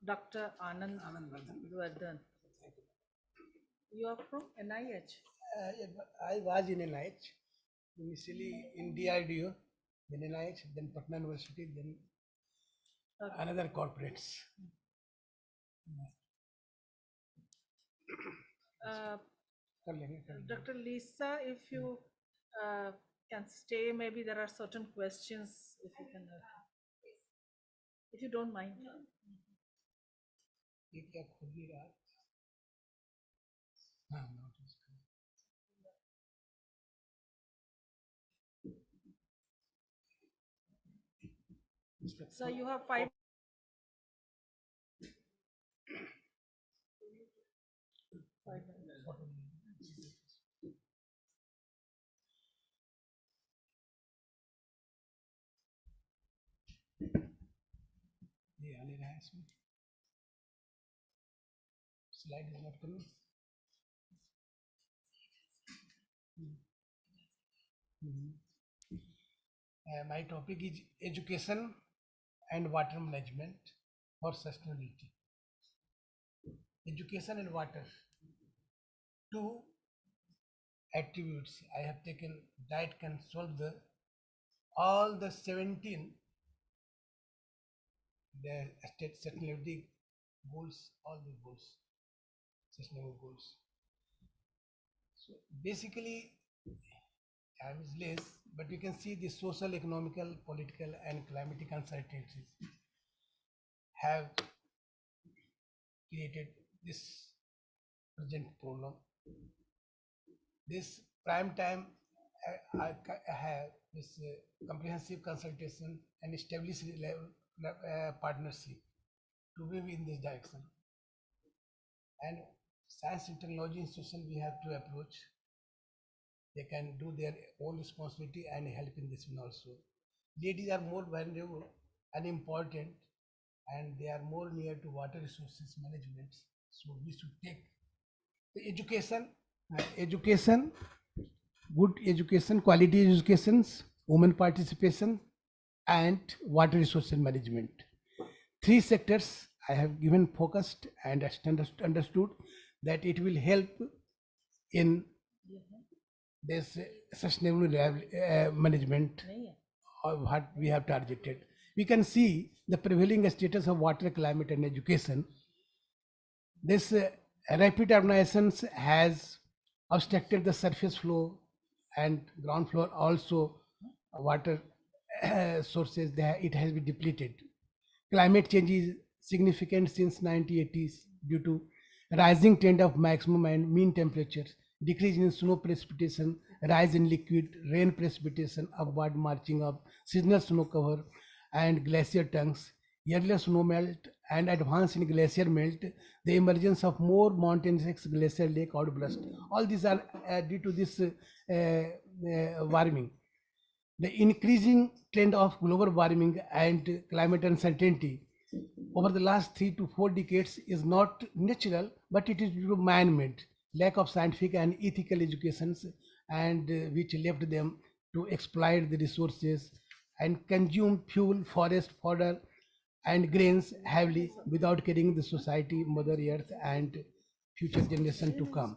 Dr. Anand Vardhan? You are from NIH. I was in NIH, initially in DRDO, then NIH, then Patna University, then another corporates. Dr. Lisa, if you can stay, maybe there are certain questions, if you can, if you don't mind. ये क्या खुल ही रहा? हाँ, notice. So you have 5. ये आ नहीं रहा है इसमें. Slide is not coming. My topic is education and water management for sustainability. Education and water, two attributes I have taken that can solve all the 17 the state sustainability goals, all the goals, sustainable goals. So basically, time is less, but you can see the social, economical, political, and climatic uncertainties have created this present problem. This prime time, I have this comprehensive consultation and established partnership to move in this direction. And science and technology institution we have to approach. They can do their own responsibility and help in this one also. Ladies are more vulnerable and important, and they are more near to water resources management. So we should take the education, good education, quality educations, women participation, and water resources management. Three sectors I have given focused and understood that it will help in this sustainable management of what we have targeted. We can see the prevailing status of water, climate, and education. This rapid urbanization has obstructed the surface flow and ground floor also water sources there, it has been depleted. Climate change is significant since 1980s due to rising trend of maximum and mean temperatures, decrease in snow precipitation, rise in liquid rain precipitation, upward marching of seasonal snow cover and glacier tongues, yearly snow melt and advance in glacier melt, the emergence of more mountainous glacier lake outburst. All these are due to this warming. The increasing trend of global warming and climate uncertainty over the last 3 to 4 decades is not natural, but it is due to man-made lack of scientific and ethical educations, and which left them to exploit the resources and consume fuel, forest, fodder, and grains heavily without caring the society, Mother Earth, and future generation to come.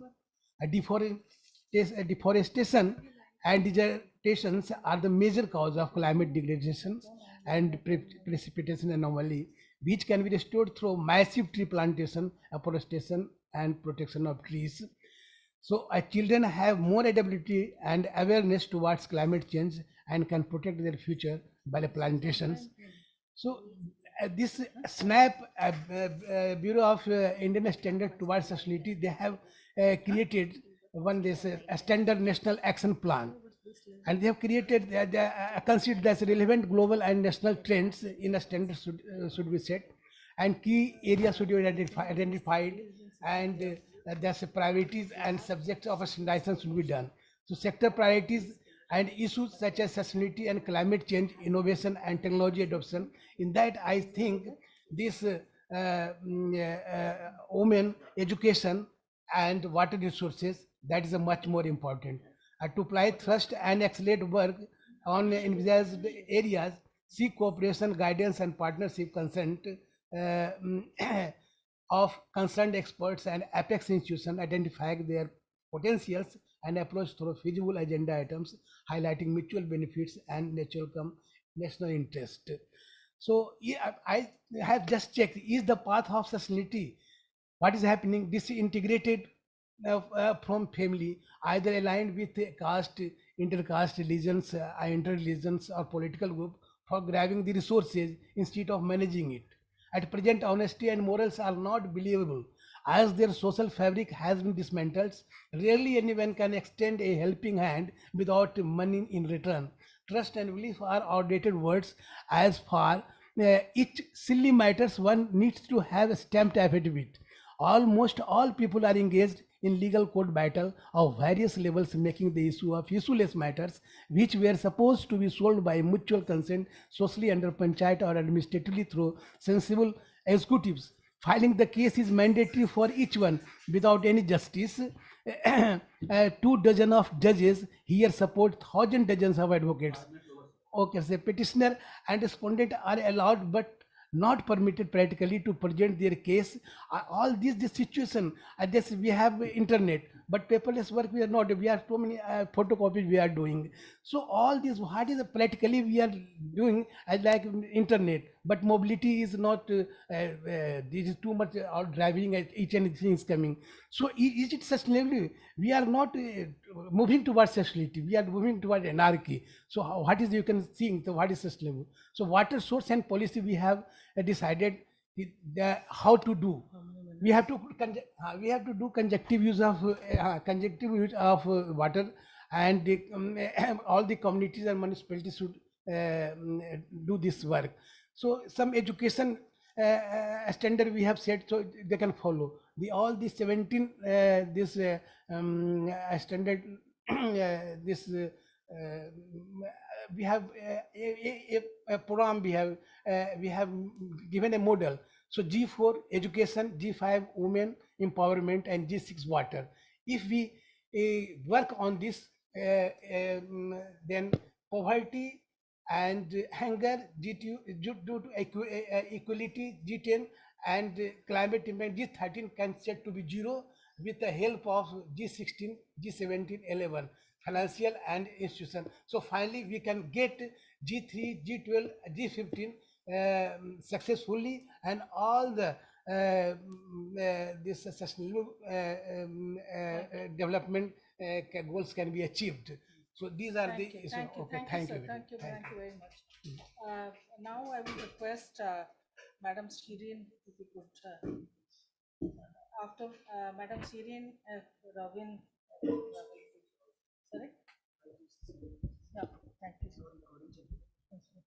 Deforestation and desertations are the major cause of climate degradation and precipitation anomaly, which can be restored through massive tree plantation, afforestation, and protection of trees. So children have more adaptability and awareness towards climate change and can protect their future by the plantations. So this SNAP Bureau of Indian Standard towards Sustainability, they have created one this a standard national action plan, and they have created they considered as relevant global and national trends in a standard should be set, and key areas should be identified, and there's priorities and subjects of a standardization should be done. So sector priorities and issues such as sustainability and climate change, innovation and technology adoption. In that, I think this women education and water resources, that is a much more important. To apply thrust and accelerate work on envisaged areas, seek cooperation, guidance and partnership consent of concerned experts and apex institutions, identifying their potentials and approach through feasible agenda items, highlighting mutual benefits and national interest. So yeah, I have just checked, is the path of sustainability, what is happening, disintegrated from family, either aligned with caste, intercaste religions, inter-religions or political group for grabbing the resources instead of managing it. At present, honesty and morals are not believable as their social fabric has been dismantled. Rarely anyone can extend a helping hand without money in return. Trust and belief are outdated words as far each silly matters one needs to have a stamped affidavit. Almost all people are engaged in legal court battle of various levels, making the issue of issueless matters which were supposed to be solved by mutual consent socially under panchayat or administratively through sensible executives. Filing the case is mandatory for each one without any justice. 2 dozen of judges here support thousand dozens of advocates. Okay, so petitioner and respondent are allowed but not permitted practically to present their case. All this situation, this we have internet, but paperless work we are not. We are so many photocopies we are doing. So all this, what is practically we are doing as like internet, but mobility is not. This is too much out driving. Each and thing is coming. So is it sustainable? We are not moving towards society. We are moving towards anarchy. So what is you can think? So what is sustainable? So water source and policy we have decided how to do. We have to do conjunctive use of water, and all the communities and municipalities should do this work. So some education standard we have set so they can follow. The all the 17 this standard this we have a program, we have given a model. So G4 education, G5 women empowerment, and G6 water. If we work on this, then poverty and hunger due to equality, G10, and climate impact, G13 can set to be zero with the help of G16, G17, 11 financial and institution. So finally we can get G3, G12, G15 successfully, and all the this sustainable development goals can be achieved. So these are the issues. Okay, thank you. Thank you very much. Now I will request Madam Shirin, if you could, after Madam Shirin, Ravin, sorry? Yeah, thank you. Thank you.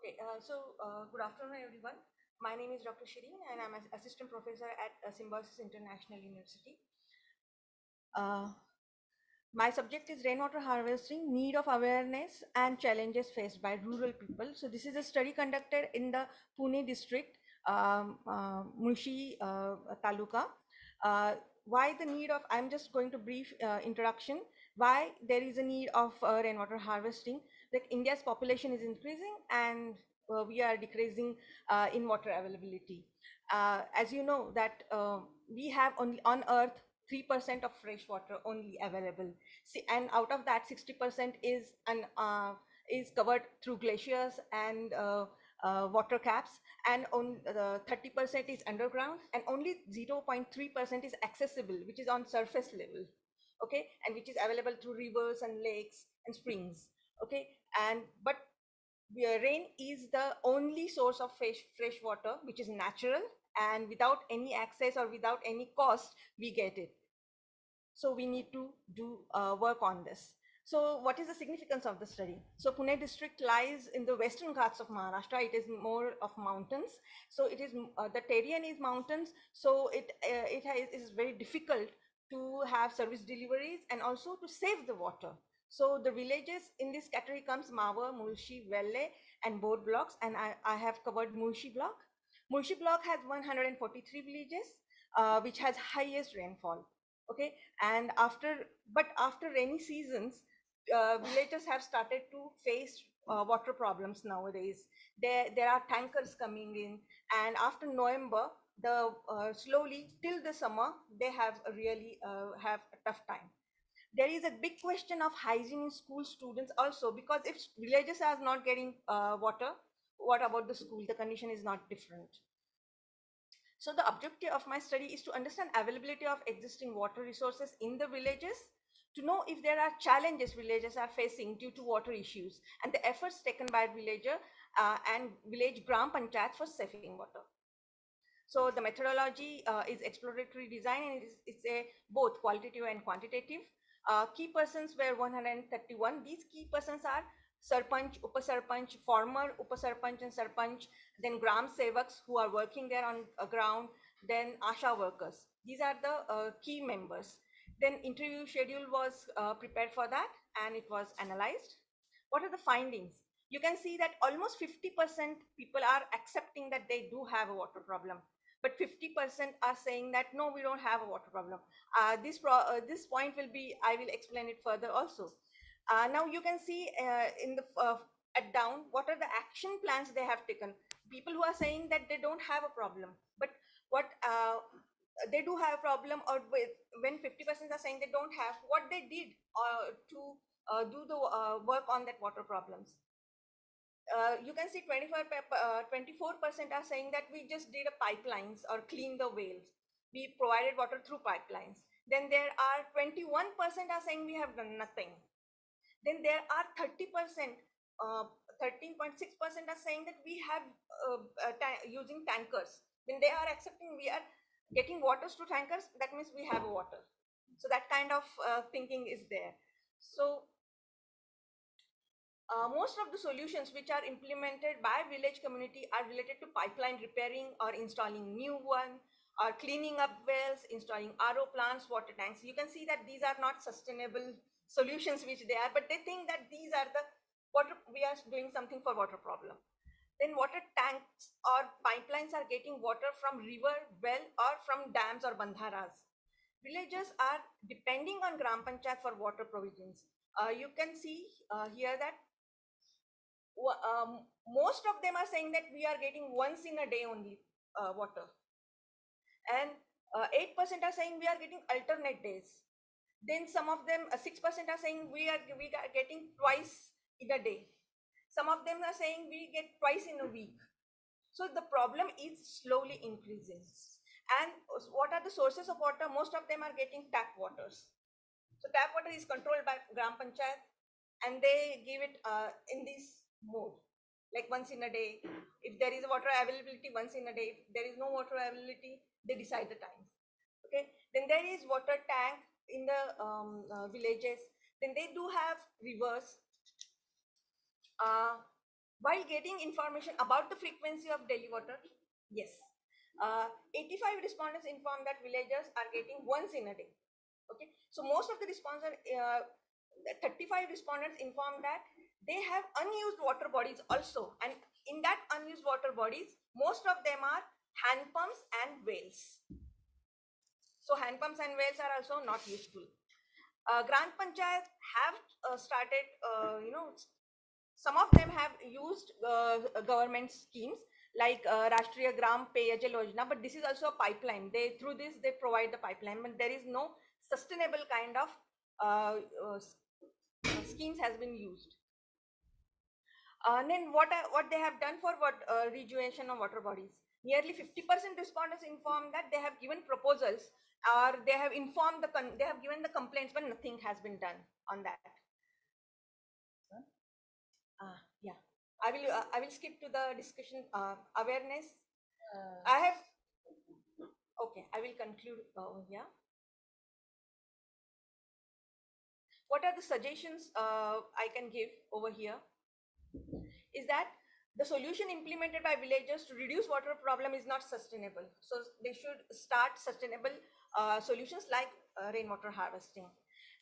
Okay, good afternoon, everyone. My name is Dr. Shireen, and I'm an assistant professor at Symbiosis International University. My subject is rainwater harvesting, need of awareness and challenges faced by rural people. So this is a study conducted in the Pune district, Munshi Taluka. Why the need of, I'm just going to brief introduction, why there is a need of rainwater harvesting. Like India's population is increasing and we are decreasing in water availability. As you know that we have only on earth 3% of fresh water only available. See, and out of that 60% is covered through glaciers and water caps, and on 30% is underground, and only 0.3% is accessible, which is on surface level. Okay, and which is available through rivers and lakes and springs. Okay, and but Rain is the only source of fresh water, which is natural, and without any access or without any cost, we get it. So we need to do work on this. So what is the significance of the study? So Pune district lies in the western Ghats of Maharashtra. It is more of mountains. So it is the terrain is mountains. So it is very difficult to have service deliveries and also to save the water. So the villages in this category comes Mawa, Mulshi, Velle, and both blocks. And I have covered Mulshi block. Mulshi block has 143 villages, which has highest rainfall. Okay, and after rainy seasons, villagers have started to face water problems nowadays. There are tankers coming in, and after November, the slowly till the summer, they have really have a tough time. There is a big question of hygiene in school students also, because if villages are not getting water, what about the school? The condition is not different. So the objective of my study is to understand availability of existing water resources in the villages, to know if there are challenges villages are facing due to water issues, and the efforts taken by villager and village gram panchayat for saving water. So the methodology is exploratory design, and it's a both qualitative and quantitative. Key persons were 131. These key persons are Sarpanch, Upasarpanch, former Upasarpanch and Sarpanch, then Gram Sevaks who are working there on ground, then Asha workers. These are the key members. Then interview schedule was prepared for that, and it was analyzed. What are the findings? You can see that almost 50% people are accepting that they do have a water problem, but 50% are saying that no, we don't have a water problem. This point will be, I will explain it further also. Now you can see in the at down what are the action plans they have taken. People who are saying that they don't have a problem, but what they do have a problem, or when 50% are saying they don't have, what they did to do the work on that water problems. You can see 24% are saying that we just did a pipelines or clean the wells. We provided water through pipelines. Then there are 21% are saying we have done nothing. Then there are 30%, 13.6% are saying that we have using tankers. Then they are accepting we are getting waters to tankers. That means we have water. So that kind of thinking is there. So most of the solutions which are implemented by village community are related to pipeline repairing or installing new one, or cleaning up wells, installing RO plants, water tanks. You can see that these are not sustainable solutions which they are, but they think that these are the water, we are doing something for water problem. Then water tanks or pipelines are getting water from river, well, or from dams or bandharas. Villagers are depending on Gram Panchayat for water provisions. You can see here that most of them are saying that we are getting once in a day only water, and 8% are saying we are getting alternate days. Then some of them 6% are saying we are getting twice in a day. Some of them are saying we get twice in a week. So the problem is slowly increasing. And what are the sources of water? Most of them are getting tap waters. So tap water is controlled by Gram Panchayat, and they give it in this mode, like once in a day. If there is a water availability, once in a day. If there is no water availability, they decide the time. Okay. Then there is water tank in the villages. Then they do have rivers. While getting information about the frequency of daily water, yes, 85 respondents informed that villagers are getting once in a day. Okay, so most of the respondents, 35 respondents informed that they have unused water bodies also, and in that unused water bodies, most of them are hand pumps and wells. So hand pumps and wells are also not useful. Gram Panchayat have started, some of them have used government schemes like Rashtriya Gram Peyajal Yojana, but this is also a pipeline. Through this they provide the pipeline, but there is no sustainable kind of schemes has been used. And then what they have done for rejuvenation of water bodies? Nearly 50% respondents informed that they have given proposals, or they have informed they have given the complaints, but nothing has been done on that. Yeah. I will skip to the discussion awareness. I have okay. I will conclude here. What are the suggestions I can give over here? Is that the solution implemented by villagers to reduce water problem is not sustainable. So they should start sustainable solutions like rainwater harvesting.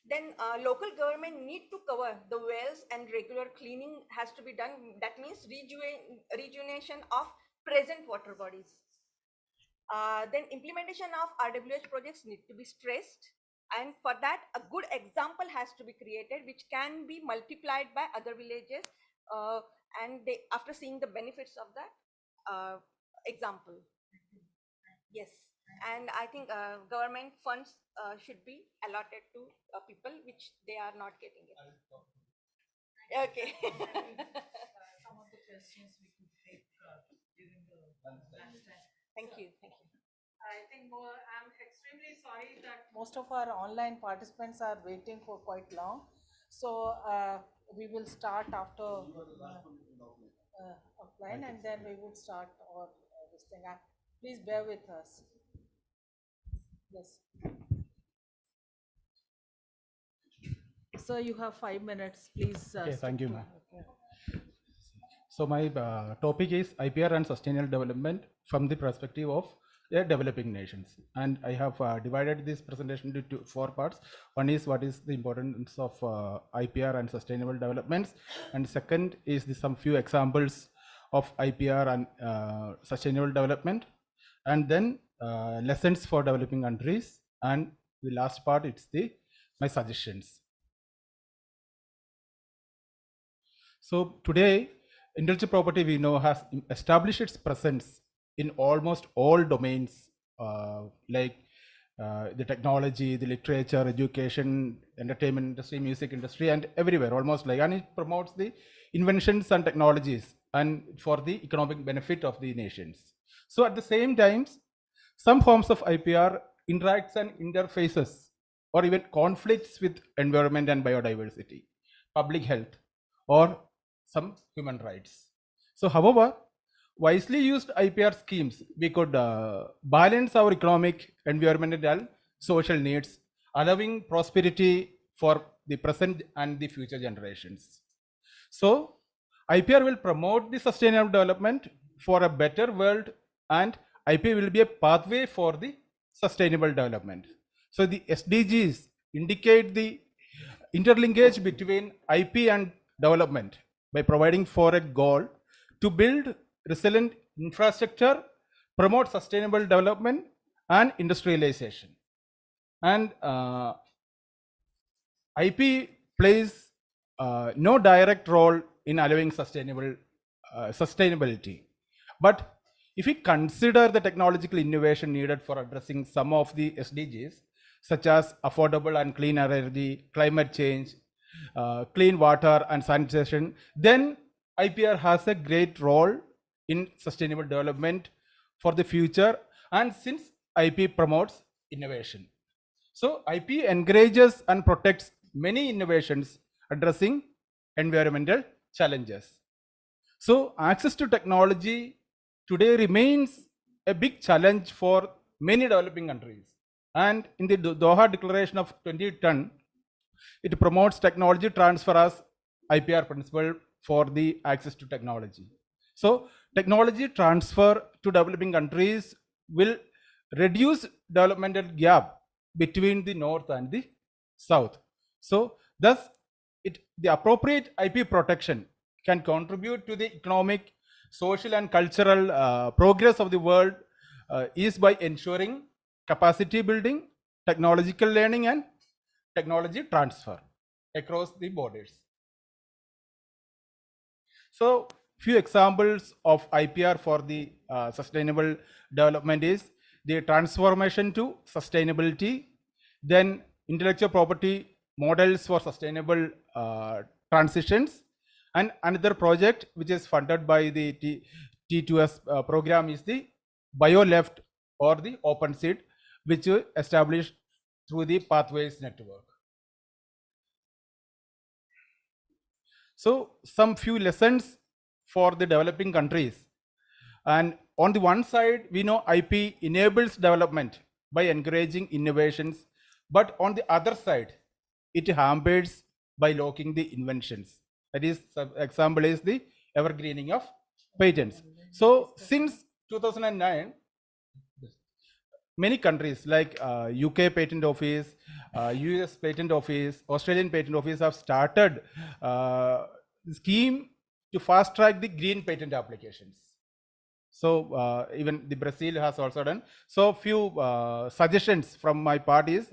Then local government need to cover the wells and regular cleaning has to be done. That means rejuvenation of present water bodies. Then implementation of RWH projects need to be stressed. And for that, a good example has to be created, which can be multiplied by other villages. And they, after seeing the benefits of that example. Yes. And I think government funds should be allotted to people which they are not getting it. Okay. Some of the questions we could take during the lunchtime. Thank you. Thank you. I think I'm extremely sorry that most of our online participants are waiting for quite long. So we will start after offline and then we would start our this thing. Please bear with us. Yes. Sir, you have 5 minutes. Please. Okay, thank you, ma'am. Okay. So my topic is IPR and sustainable development from the perspective of developing nations. And I have divided this presentation into 4 parts. One is what is the importance of IPR and sustainable developments. And second is some few examples of IPR and sustainable development. And then lessons for developing countries. And the last part, it's my suggestions. So today, intellectual property we know has established its presence in almost all domains like the technology, the literature, education, entertainment industry, music industry, and everywhere almost like, and it promotes the inventions and technologies and for the economic benefit of the nations. So at the same time, some forms of IPR interacts and interfaces or even conflicts with environment and biodiversity, public health, or some human rights. So however, wisely used IPR schemes, we could balance our economic, environmental, and social needs, allowing prosperity for the present and the future generations. So IPR will promote the sustainable development for a better world, and IP will be a pathway for the sustainable development. So the SDGs indicate the interlinkage between IP and development by providing for a goal to build resilient infrastructure, promote sustainable development and industrialization. And IP plays no direct role in allowing sustainability. But if we consider the technological innovation needed for addressing some of the SDGs, such as affordable and clean energy, climate change, clean water and sanitation, then IPR has a great role in sustainable development for the future, and since IP promotes innovation. So IP encourages and protects many innovations addressing environmental challenges. So access to technology today remains a big challenge for many developing countries. And in the Doha Declaration of 2010, it promotes technology transfer as IPR principle for the access to technology. So technology transfer to developing countries will reduce developmental gap between the north and the south. So thus the appropriate IP protection can contribute to the economic, social and cultural progress of the world is by ensuring capacity building, technological learning and technology transfer across the borders. So few examples of IPR for the sustainable development is the transformation to sustainability, then intellectual property models for sustainable transitions, and another project which is funded by the T2S program is the BioLeft or the Open Seed, which is established through the Pathways Network. So some few lessons for the developing countries. And on the one side, we know IP enables development by encouraging innovations, but on the other side, it hampers by locking the inventions. That is, example is the evergreening of patents. So since 2009, many countries like UK Patent Office, US Patent Office, Australian Patent Office have started scheme to fast track the green patent applications. So even the Brazil has also done. So few suggestions from my part is,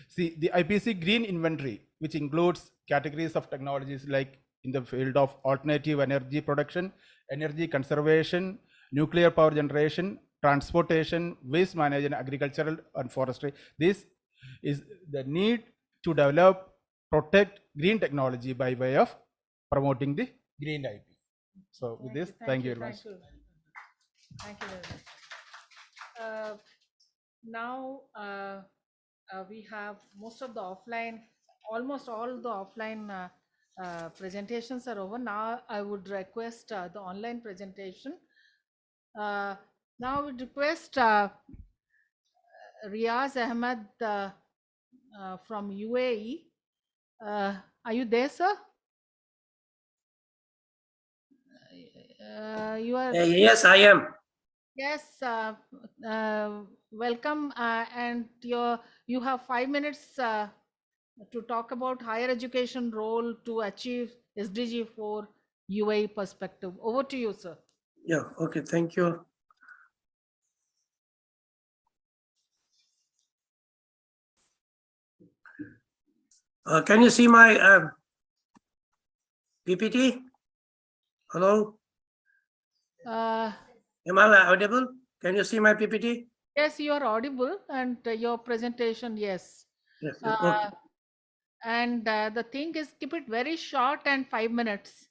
see, the IPC green inventory, which includes categories of technologies like in the field of alternative energy production, energy conservation, nuclear power generation, transportation, waste management, agricultural and forestry. This is the need to develop, protect green technology by way of promoting the green IP. So with this, thank you very much. Thank you very much. Now we have most of the offline, almost all the offline presentations are over. Now I would request the online presentation. Now I would request Riaz Ahmed from UAE. Are you there, sir? You are. Yes, I am. Yes, welcome, and you have 5 minutes to talk about higher education role to achieve SDG 4 UAE perspective. Over to you, sir. Yeah, okay, thank you. Can you see my PPT? Hello? Am I audible? Can you see my PPT? Yes, you are audible, and your presentation, yes. Yes, okay. And the thing is, keep it very short and 5 minutes.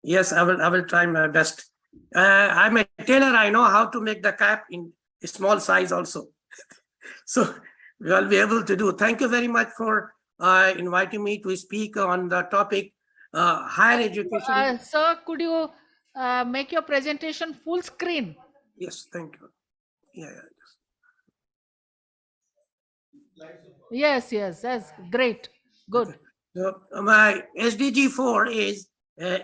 Yes, I will try my best. I'm a tailor. I know how to make the cap in a small size also. So we'll be able to do. Thank you very much for inviting me to speak on the topic higher education. Sir, could you make your presentation full screen? Yes, thank you. Yeah. Yes, great, good. Okay. So my SDG 4 is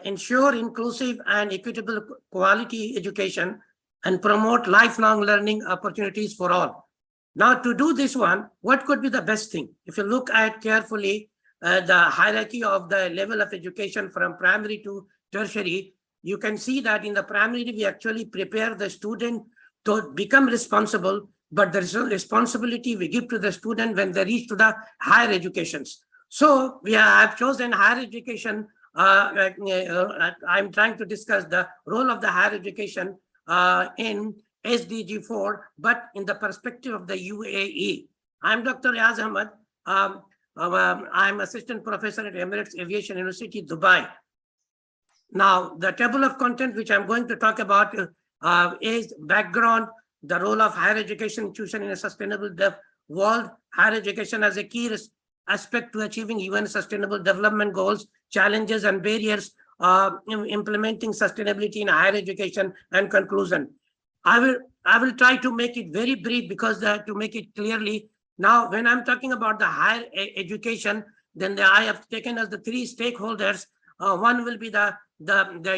ensure inclusive and equitable quality education and promote lifelong learning opportunities for all. Now, to do this one, what could be the best thing? If you look at carefully the hierarchy of the level of education from primary to tertiary, you can see that in the primary, we actually prepare the student to become responsible, but the responsibility we give to the student when they reach to the higher educations. So I've chosen higher education. I'm trying to discuss the role of the higher education in SDG 4, but in the perspective of the UAE. I'm Dr. Riaz Ahmed. I'm assistant professor at Emirates Aviation University, Dubai. Now, the table of content which I'm going to talk about is background, the role of higher education institution in a sustainable world, higher education as a key aspect to achieving UN Sustainable Development Goals, challenges and barriers in implementing sustainability in higher education, and conclusion. I will try to make it very brief because to make it clearly. Now, when I'm talking about the higher education, then I have taken as the three stakeholders. One will be the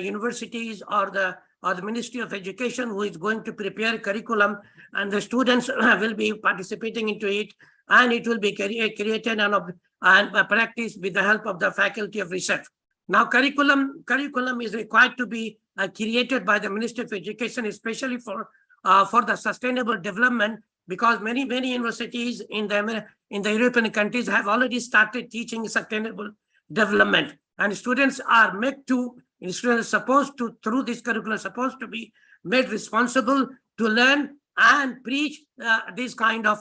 universities or the Ministry of Education, who is going to prepare curriculum, and the students will be participating into it, and it will be created and practiced with the help of the Faculty of Research. Now, curriculum is required to be created by the Ministry of Education, especially for the sustainable development, because many universities in the European countries have already started teaching sustainable development, and students are supposed to, through this curriculum, supposed to be made responsible to learn and preach this kind of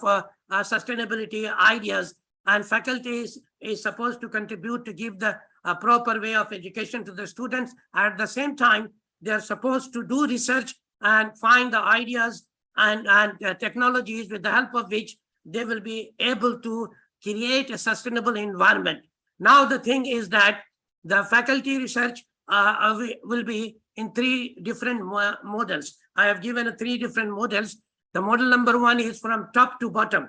sustainability ideas, and faculty is supposed to contribute to give the proper way of education to the students. At the same time, they are supposed to do research and find the ideas and technologies with the help of which they will be able to create a sustainable environment. Now, the thing is that the faculty research will be in three different models. I have given three different models. The model number one is from top to bottom.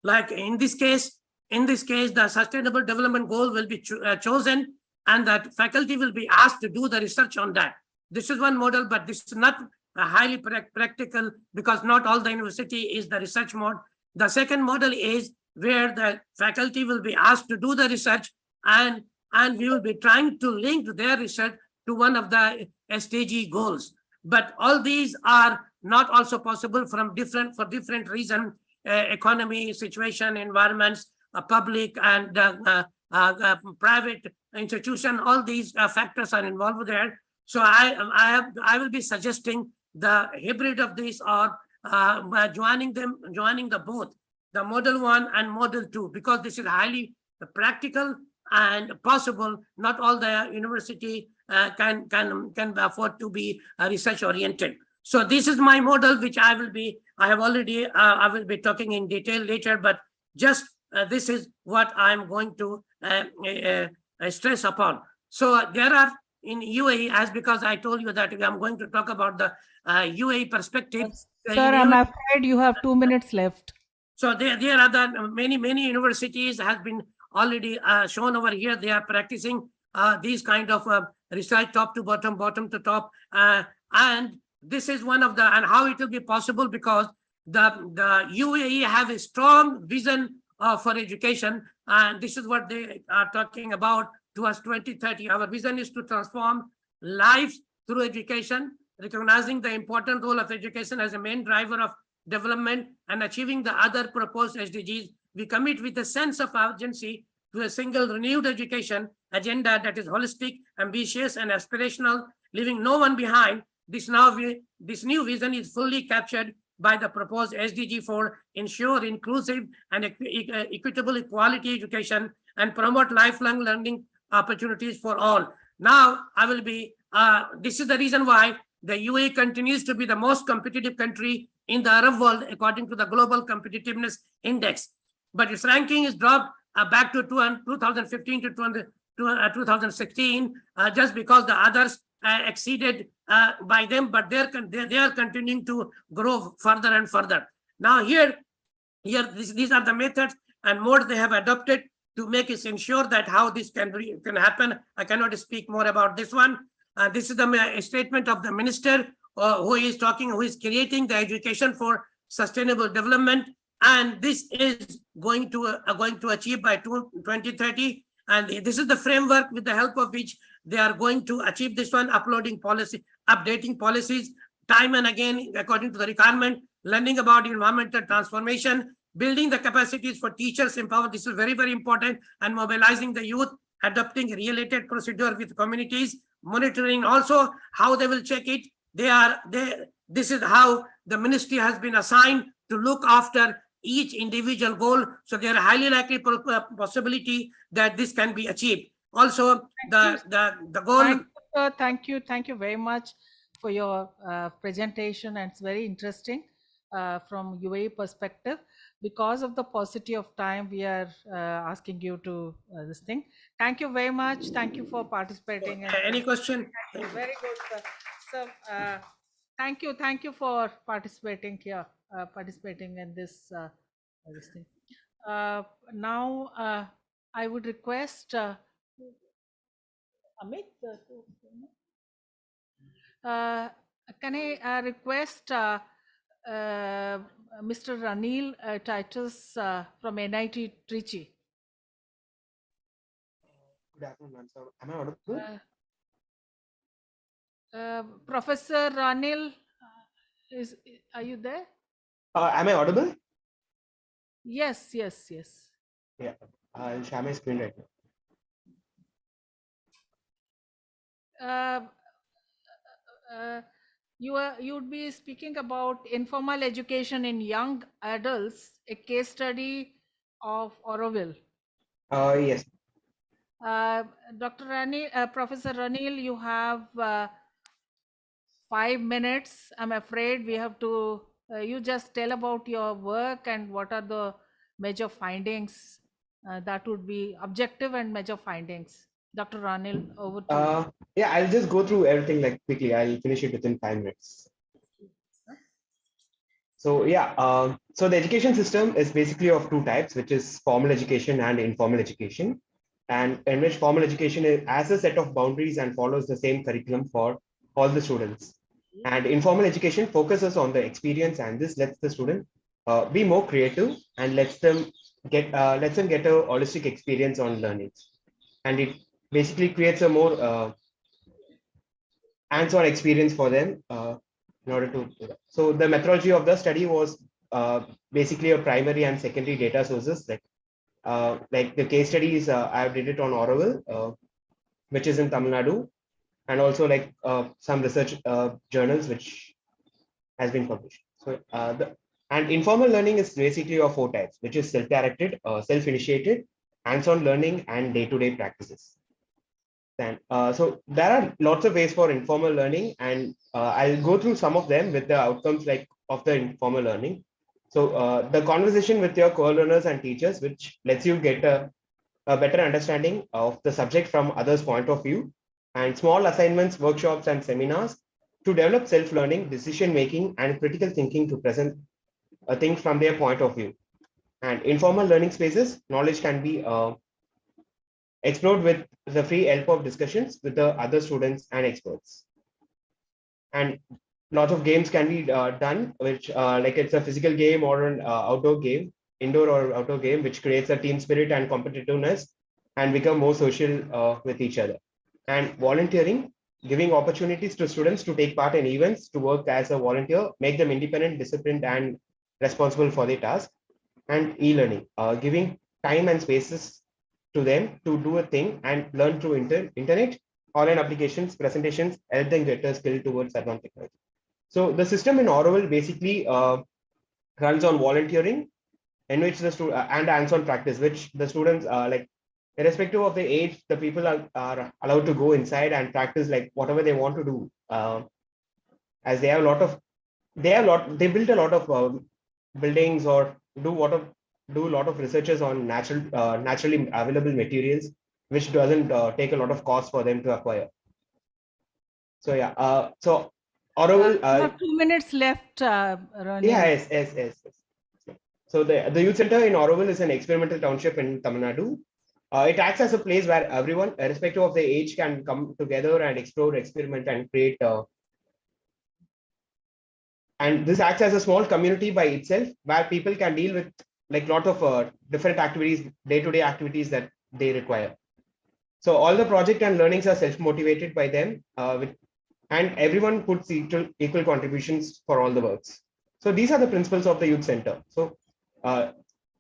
Like in this case, the sustainable development goal will be chosen, and that faculty will be asked to do the research on that. This is one model, but this is not highly practical because not all the university is the research mode. The second model is where the faculty will be asked to do the research, and we will be trying to link their research to one of the SDG goals. But all these are not also possible for different reasons, economy, situation, environments, public and private institution, all these factors are involved there. So I will be suggesting the hybrid of these, or joining the both, the model 1 and model 2, because this is highly practical and possible. Not all the university can afford to be research oriented. So this is my model, which I will be talking in detail later, but just this is what I'm going to stress upon. So there are in UAE, as because I told you that I'm going to talk about the UAE perspective. Sir, I'm afraid you have 2 minutes left. So there are the many universities has been already shown over here. They are practicing these kind of research top to bottom, bottom to top, and this is one of the, and how it will be possible, because the UAE have a strong vision for education, and this is what they are talking about towards 2030. Our vision is to transform lives through education, recognizing the important role of education as a main driver of development and achieving the other proposed SDGs. We commit with a sense of urgency to a single renewed education agenda that is holistic, ambitious, and aspirational, leaving no one behind. This new vision is fully captured by the proposed SDG 4, ensure inclusive and equitable equality education and promote lifelong learning opportunities for all. Now, I will be, this is the reason why the UAE continues to be the most competitive country in the Arab world according to the Global Competitiveness Index. But its ranking is dropped back to 2015 to 2016, just because the others exceeded by them, but they are continuing to grow further and further. Now here these are the methods and modes they have adopted to make it ensure that how this can happen. I cannot speak more about this one. This is the statement of the minister who is creating the education for sustainable development, and this is going to achieve by 2030. And this is the framework with the help of which they are going to achieve this one: updating policies time and again according to the requirement, learning about environmental transformation, building the capacities for teachers, empower. This is very, very important, and mobilizing the youth, adopting related procedure with communities, monitoring also how they will check it. This is how the ministry has been assigned to look after each individual goal. So there are highly likely possibility that this can be achieved. Also, the goal. Thank you very much for your presentation, and it's very interesting from UAE perspective. Because of the paucity of time, we are asking you to this thing. Thank you very much. Thank you for participating. Any question? Very good, sir. So thank you for participating here, participating in this thing. Now I would request Amit. Can I request Mr. Ranil Titus from NIT Trichy? Good afternoon, ma'am. So, am I audible? Professor Ranil, are you there? Am I audible? Yes. Yeah, I'll share my screen right now. You would be speaking about informal education in young adults, a case study of Auroville. Yes. Dr. Ranil, Professor Ranil, you have 5 minutes. I'm afraid we have to, you just tell about your work and what are the major findings. That would be objective and major findings. Dr. Ranil, over to you. Yeah, I'll just go through everything like quickly. I'll finish it within 5 minutes. So yeah, so the education system is basically of two types, which is formal education and informal education. And in which formal education has a set of boundaries and follows the same curriculum for all the students. And informal education focuses on the experience, and this lets the student be more creative and lets them get a holistic experience on learning. And it basically creates a more hands-on experience for them in order to do that. So the methodology of the study was basically a primary and secondary data sources, like the case studies I did it on Auroville, which is in Tamil Nadu, and also like some research journals which has been published. So and informal learning is basically of four types, which is self-directed, self-initiated, hands-on learning, and day-to-day practices. Then, so there are lots of ways for informal learning, and I'll go through some of them with the outcomes like of the informal learning. So the conversation with your co-learners and teachers, which lets you get a better understanding of the subject from others' point of view, and small assignments, workshops, and seminars to develop self-learning, decision-making, and critical thinking to present things from their point of view. And informal learning spaces, knowledge can be explored with the free help of discussions with the other students and experts. And lots of games can be done, which like it's a physical game or an outdoor game, indoor or outdoor game, which creates a team spirit and competitiveness and become more social with each other. And volunteering, giving opportunities to students to take part in events, to work as a volunteer, make them independent, disciplined, and responsible for their task. And e-learning, giving time and spaces to them to do a thing and learn through internet, online applications, presentations, help them get a skill towards advanced technology. So the system in Auroville basically runs on volunteering, in which the student and hands-on practice, which the students like irrespective of the age, the people are allowed to go inside and practice like whatever they want to do. As they have a lot of, they built a lot of buildings or do a lot of researches on naturally available materials, which doesn't take a lot of cost for them to acquire. So yeah, so Auroville. We have 2 minutes left, Ranil. Yeah, yes. So the youth center in Auroville is an experimental township in Tamil Nadu. It acts as a place where everyone, irrespective of their age, can come together and explore, experiment, and create. And this acts as a small community by itself, where people can deal with like lot of different activities, day-to-day activities that they require. So all the project and learnings are self-motivated by them, and everyone puts equal contributions for all the works. So these are the principles of the youth center. So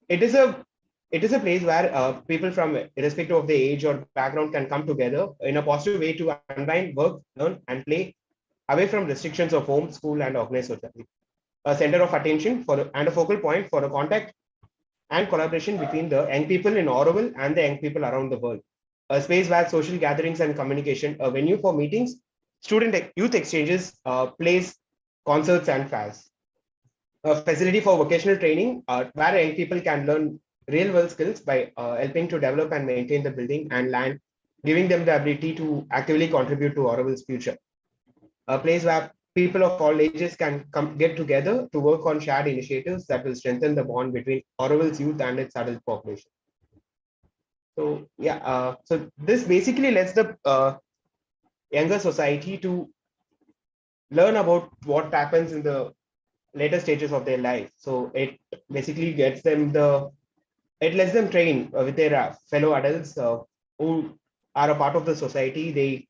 it is a place where people from irrespective of the age or background can come together in a positive way to unwind, work, learn, and play away from restrictions of home, school, and organized society. A center of attention and a focal point for the contact and collaboration between the young people in Auroville and the young people around the world. A space where social gatherings and communication, a venue for meetings, youth exchanges, plays, concerts, and fairs. A facility for vocational training where young people can learn real world skills by helping to develop and maintain the building and land, giving them the ability to actively contribute to Auroville's future. A place where people of all ages can get together to work on shared initiatives that will strengthen the bond between Auroville's youth and its adult population. So yeah, so this basically lets the younger society to learn about what happens in the later stages of their life. So it basically lets them train with their fellow adults who are a part of the society. They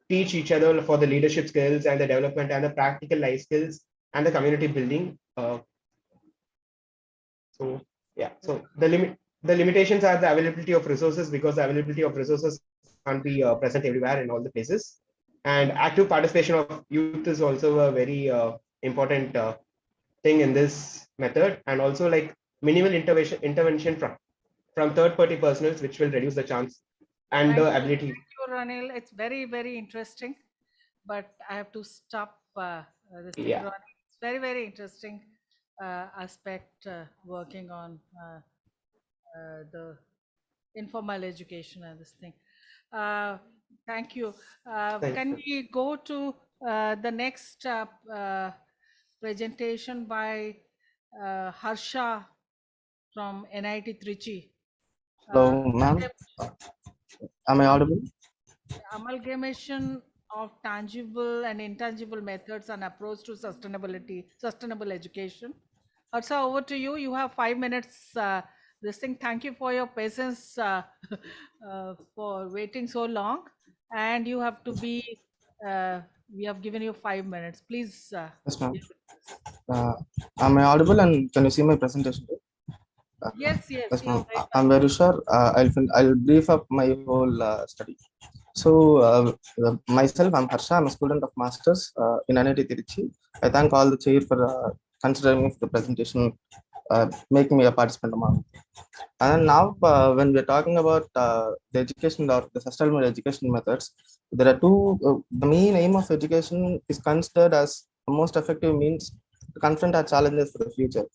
teach each other for the leadership skills and the development and the practical life skills and the community building. So yeah, so the limitations are the availability of resources, because the availability of resources can't be present everywhere in all the places. And active participation of youth is also a very important thing in this method, and also like minimal intervention from third-party personals, which will reduce the chance and the ability. Thank you, Ranil. It's very, very interesting, but I have to stop this thing. Yeah. Ranil. It's very, very interesting aspect working on the informal education and this thing. Thank you. Thank Can you. we go to the next presentation by Harsha from NIT Trichy? Hello, ma'am. Am I audible? Amalgamation of tangible and intangible methods and approach to sustainable education. Harsha, over to you. You have 5 minutes. This thing. Thank you for your patience for waiting so long, and you have to be. We have given you 5 minutes. Please. Yes, ma'am. Am I audible and can you see my presentation? Yes, yes, Yes, you are ma'am. very I'm very sure. I'll brief up my whole study. So, myself, I'm Harsha. I'm a student of Masters in NIT Tiruchi. I thank all the chair for considering me for the presentation, making me a participant among. And now, when we're talking about the education or the sustainable education methods, there are two. The main aim of education is considered as the most effective means to confront our challenges for the future.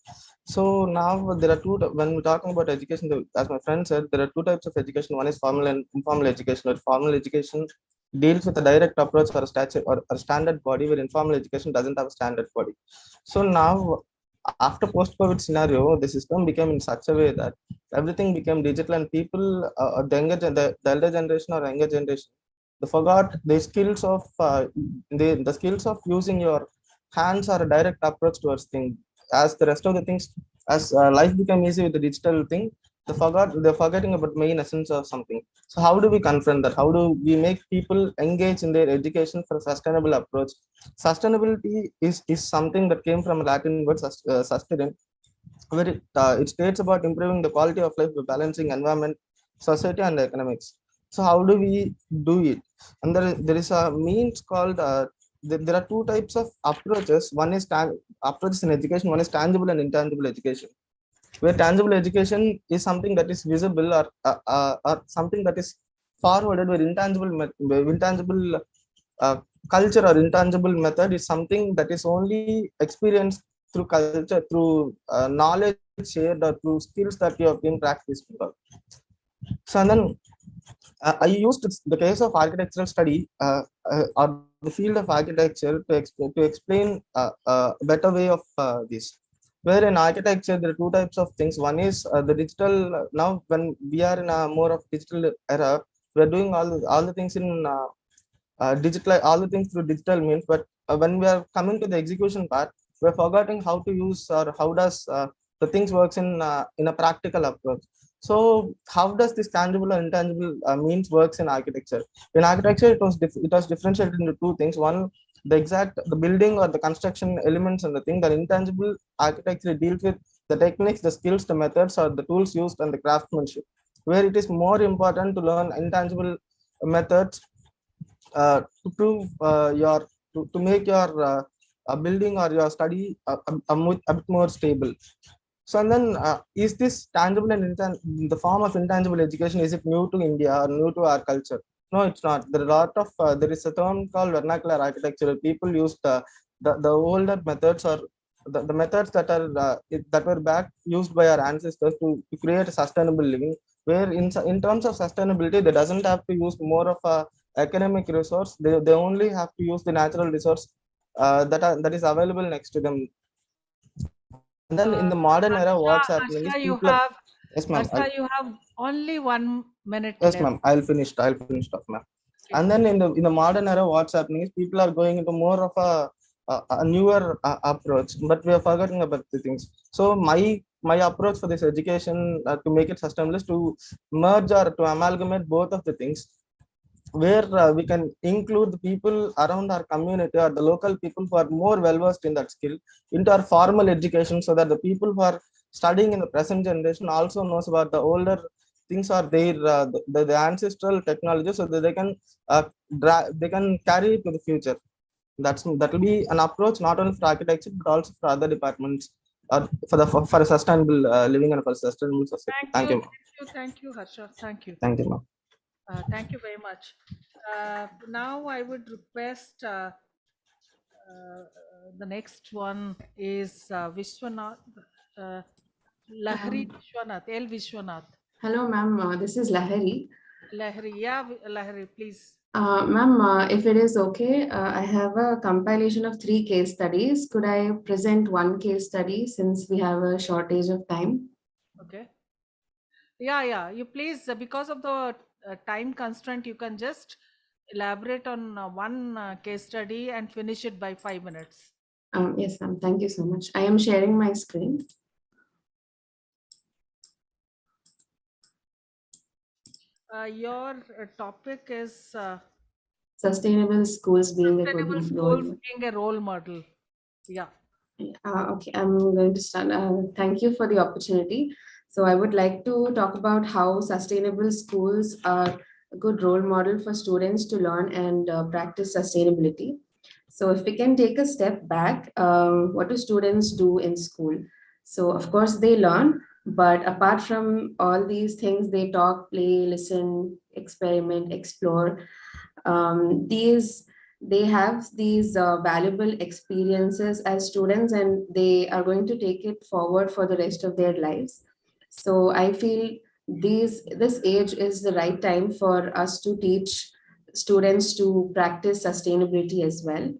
So now there are two. When we're talking about education, as my friend said, there are two types of education. One is formal and informal education. Where formal education deals with a direct approach or a statute or a standard body, where informal education doesn't have a standard body. So now, after post-COVID scenario, the system became in such a way that everything became digital, and people, the elder generation or younger generation, they forgot the skills of the skills of using your hands or a direct approach towards things. As the rest of the things, as life became easy with the digital thing, they're forgetting about main essence of something. So how do we confront that? How do we make people engage in their education for a sustainable approach? Sustainability is something that came from a Latin word sustain, where it states about improving the quality of life by balancing environment, society, and economics. So how do we do it? And there is a means called there are two types of approaches. One is approaches in education. One is tangible and intangible education. Where tangible education is something that is visible, or something that is forwarded, where intangible culture or intangible method is something that is only experienced through culture, through knowledge shared, or through skills that you have been practiced. So and then I used the case of architectural study or the field of architecture to explain a better way of this. Where in architecture there are two types of things. One is the digital. Now when we are in a more of digital era, we are doing all the things in digital, all the things through digital means. But when we are coming to the execution part, we're forgetting how to use, or how does the things works in a practical approach. So how does this tangible or intangible means works in architecture? In architecture, it was differentiated into two things. One, the building or the construction elements, and the thing that intangible architecture deals with the techniques, the skills, the methods, or the tools used, and the craftsmanship, where it is more important to learn intangible methods to prove to make your building or your study a bit more stable. So and then, is this tangible and the form of intangible education, is it new to India or new to our culture? No, it's not. There are a lot of there is a term called vernacular architecture. People use the older methods, or the methods that are that were back used by our ancestors to create a sustainable living. Where in terms of sustainability, they doesn't have to use more of a academic resource. They only have to use the natural resource that is available next to them. And then in the modern era, what's happening is people are, yes ma'am, Harsha, you have only 1 minute yes left. ma'am, I'll finish off, ma'am. And then in the modern era, what's happening is people are going into more of a newer approach, but we are forgetting about the things. So my approach for this education, to make it sustainable, is to merge or to amalgamate both of the things, where we can include the people around our community, or the local people who are more well versed in that skill, into our formal education, so that the people who are studying in the present generation also knows about the older things, or their the ancestral technology, so that they can carry it to the future. That will be an approach not only for architecture but also for other departments, for a sustainable living and for a sustainable society. Thank you, ma'am. Thank you, Harsha. Thank you. Thank you, ma'am. Thank you very much. Now I would request the next one is Vishwanath, Lahari Um, Vishwanath, L. Vishwanath. Hello, ma'am. This is Lahari. Lahari, yeah, Lahari, please. Ma'am, if it is okay, I have a compilation of 3 case studies. Could I present one case study since we have a shortage of time? Okay. Yeah, you please, because of the time constraint, you can just elaborate on one case study and finish it by 5 minutes. Yes, ma'am. Thank you so much. I am sharing my screen. Your topic is Sustainable schools being a good sustainable role schools model. being a role model. Yeah. Okay, I'm going to start. Thank you for the opportunity. So I would like to talk about how sustainable schools are a good role model for students to learn and practice sustainability. So if we can take a step back, what do students do in school? So of course they learn, but apart from all these things, they talk, play, listen, experiment, explore. These they have these valuable experiences as students, and they are going to take it forward for the rest of their lives. So I feel this age is the right time for us to teach students to practice sustainability as well.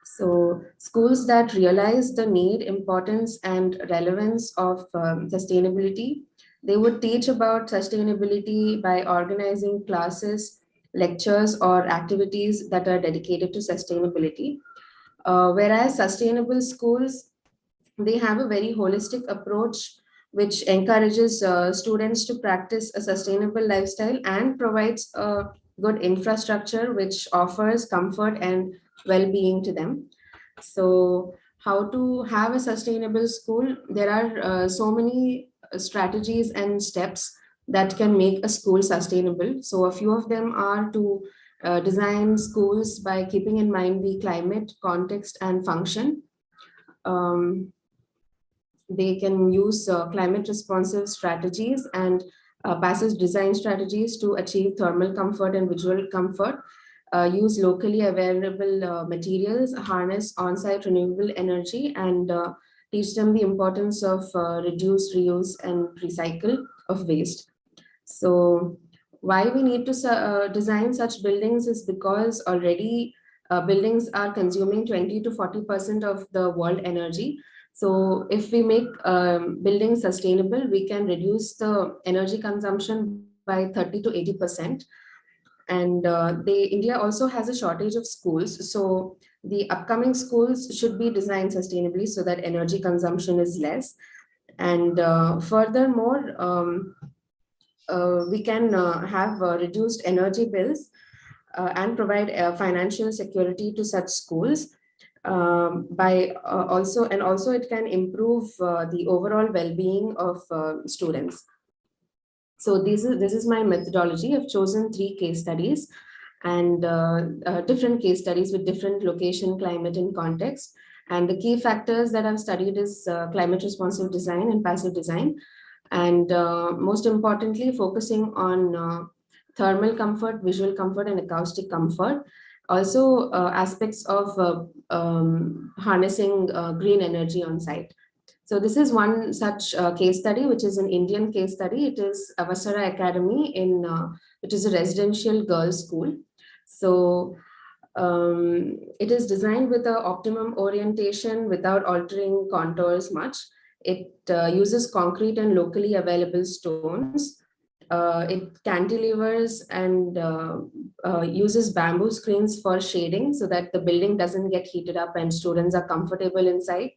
So schools that realize the need, importance, and relevance of sustainability, they would teach about sustainability by organizing classes, lectures, or activities that are dedicated to sustainability. Whereas sustainable schools, they have a very holistic approach which encourages students to practice a sustainable lifestyle and provides a good infrastructure which offers comfort and well-being to them. So how to have a sustainable school? There are so many strategies and steps that can make a school sustainable. So a few of them are to design schools by keeping in mind the climate, context, and function. Um, they can use climate responsive strategies and passive design strategies to achieve thermal comfort and visual comfort, use locally available materials, harness on-site renewable energy, and teach them the importance of reduce, reuse, and recycle of waste. So why we need to design such buildings is because already buildings are consuming 20 to 40% of the world energy. So if we make buildings sustainable, we can reduce the energy consumption by 30 to 80%. And India also has a shortage of schools. So the upcoming schools should be designed sustainably so that energy consumption is less. And furthermore, we can have reduced energy bills and provide financial security to such schools by also it can improve the overall well-being of students. So this is my methodology. I've chosen 3 case studies and different case studies with different location, climate, and context. And the key factors that I've studied is climate responsive design and passive design, and most importantly, focusing on thermal comfort, visual comfort, and acoustic comfort. Also, aspects of harnessing green energy on site. So this is one such case study, which is an Indian case study. It is Avasara Academy which is a residential girls' school. So it is designed with an optimum orientation without altering contours much. It uses concrete and locally available stones. It cantilevers and uses bamboo screens for shading so that the building doesn't get heated up and students are comfortable inside.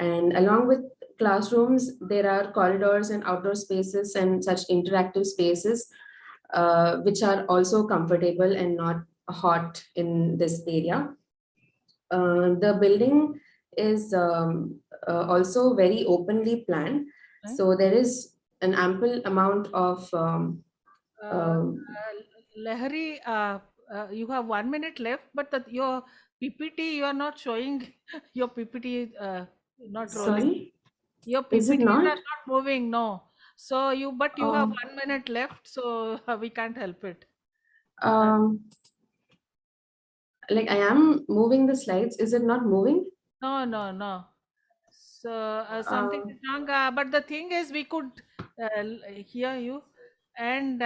And along with classrooms, there are corridors and outdoor spaces and such interactive spaces, which are also comfortable and not hot in this area. The building is also very openly planned. So there is an ample amount of Lahari, you have 1 minute left, but your PPT, you are not showing your PPT, not rolling. Sorry? Your Is it PPTs are not? not moving, no. So but you have Um, 1 minute left, so we can't help it. Like I am moving the slides. Is it not moving? No. So something is wrong. But the thing is, we could hear you, and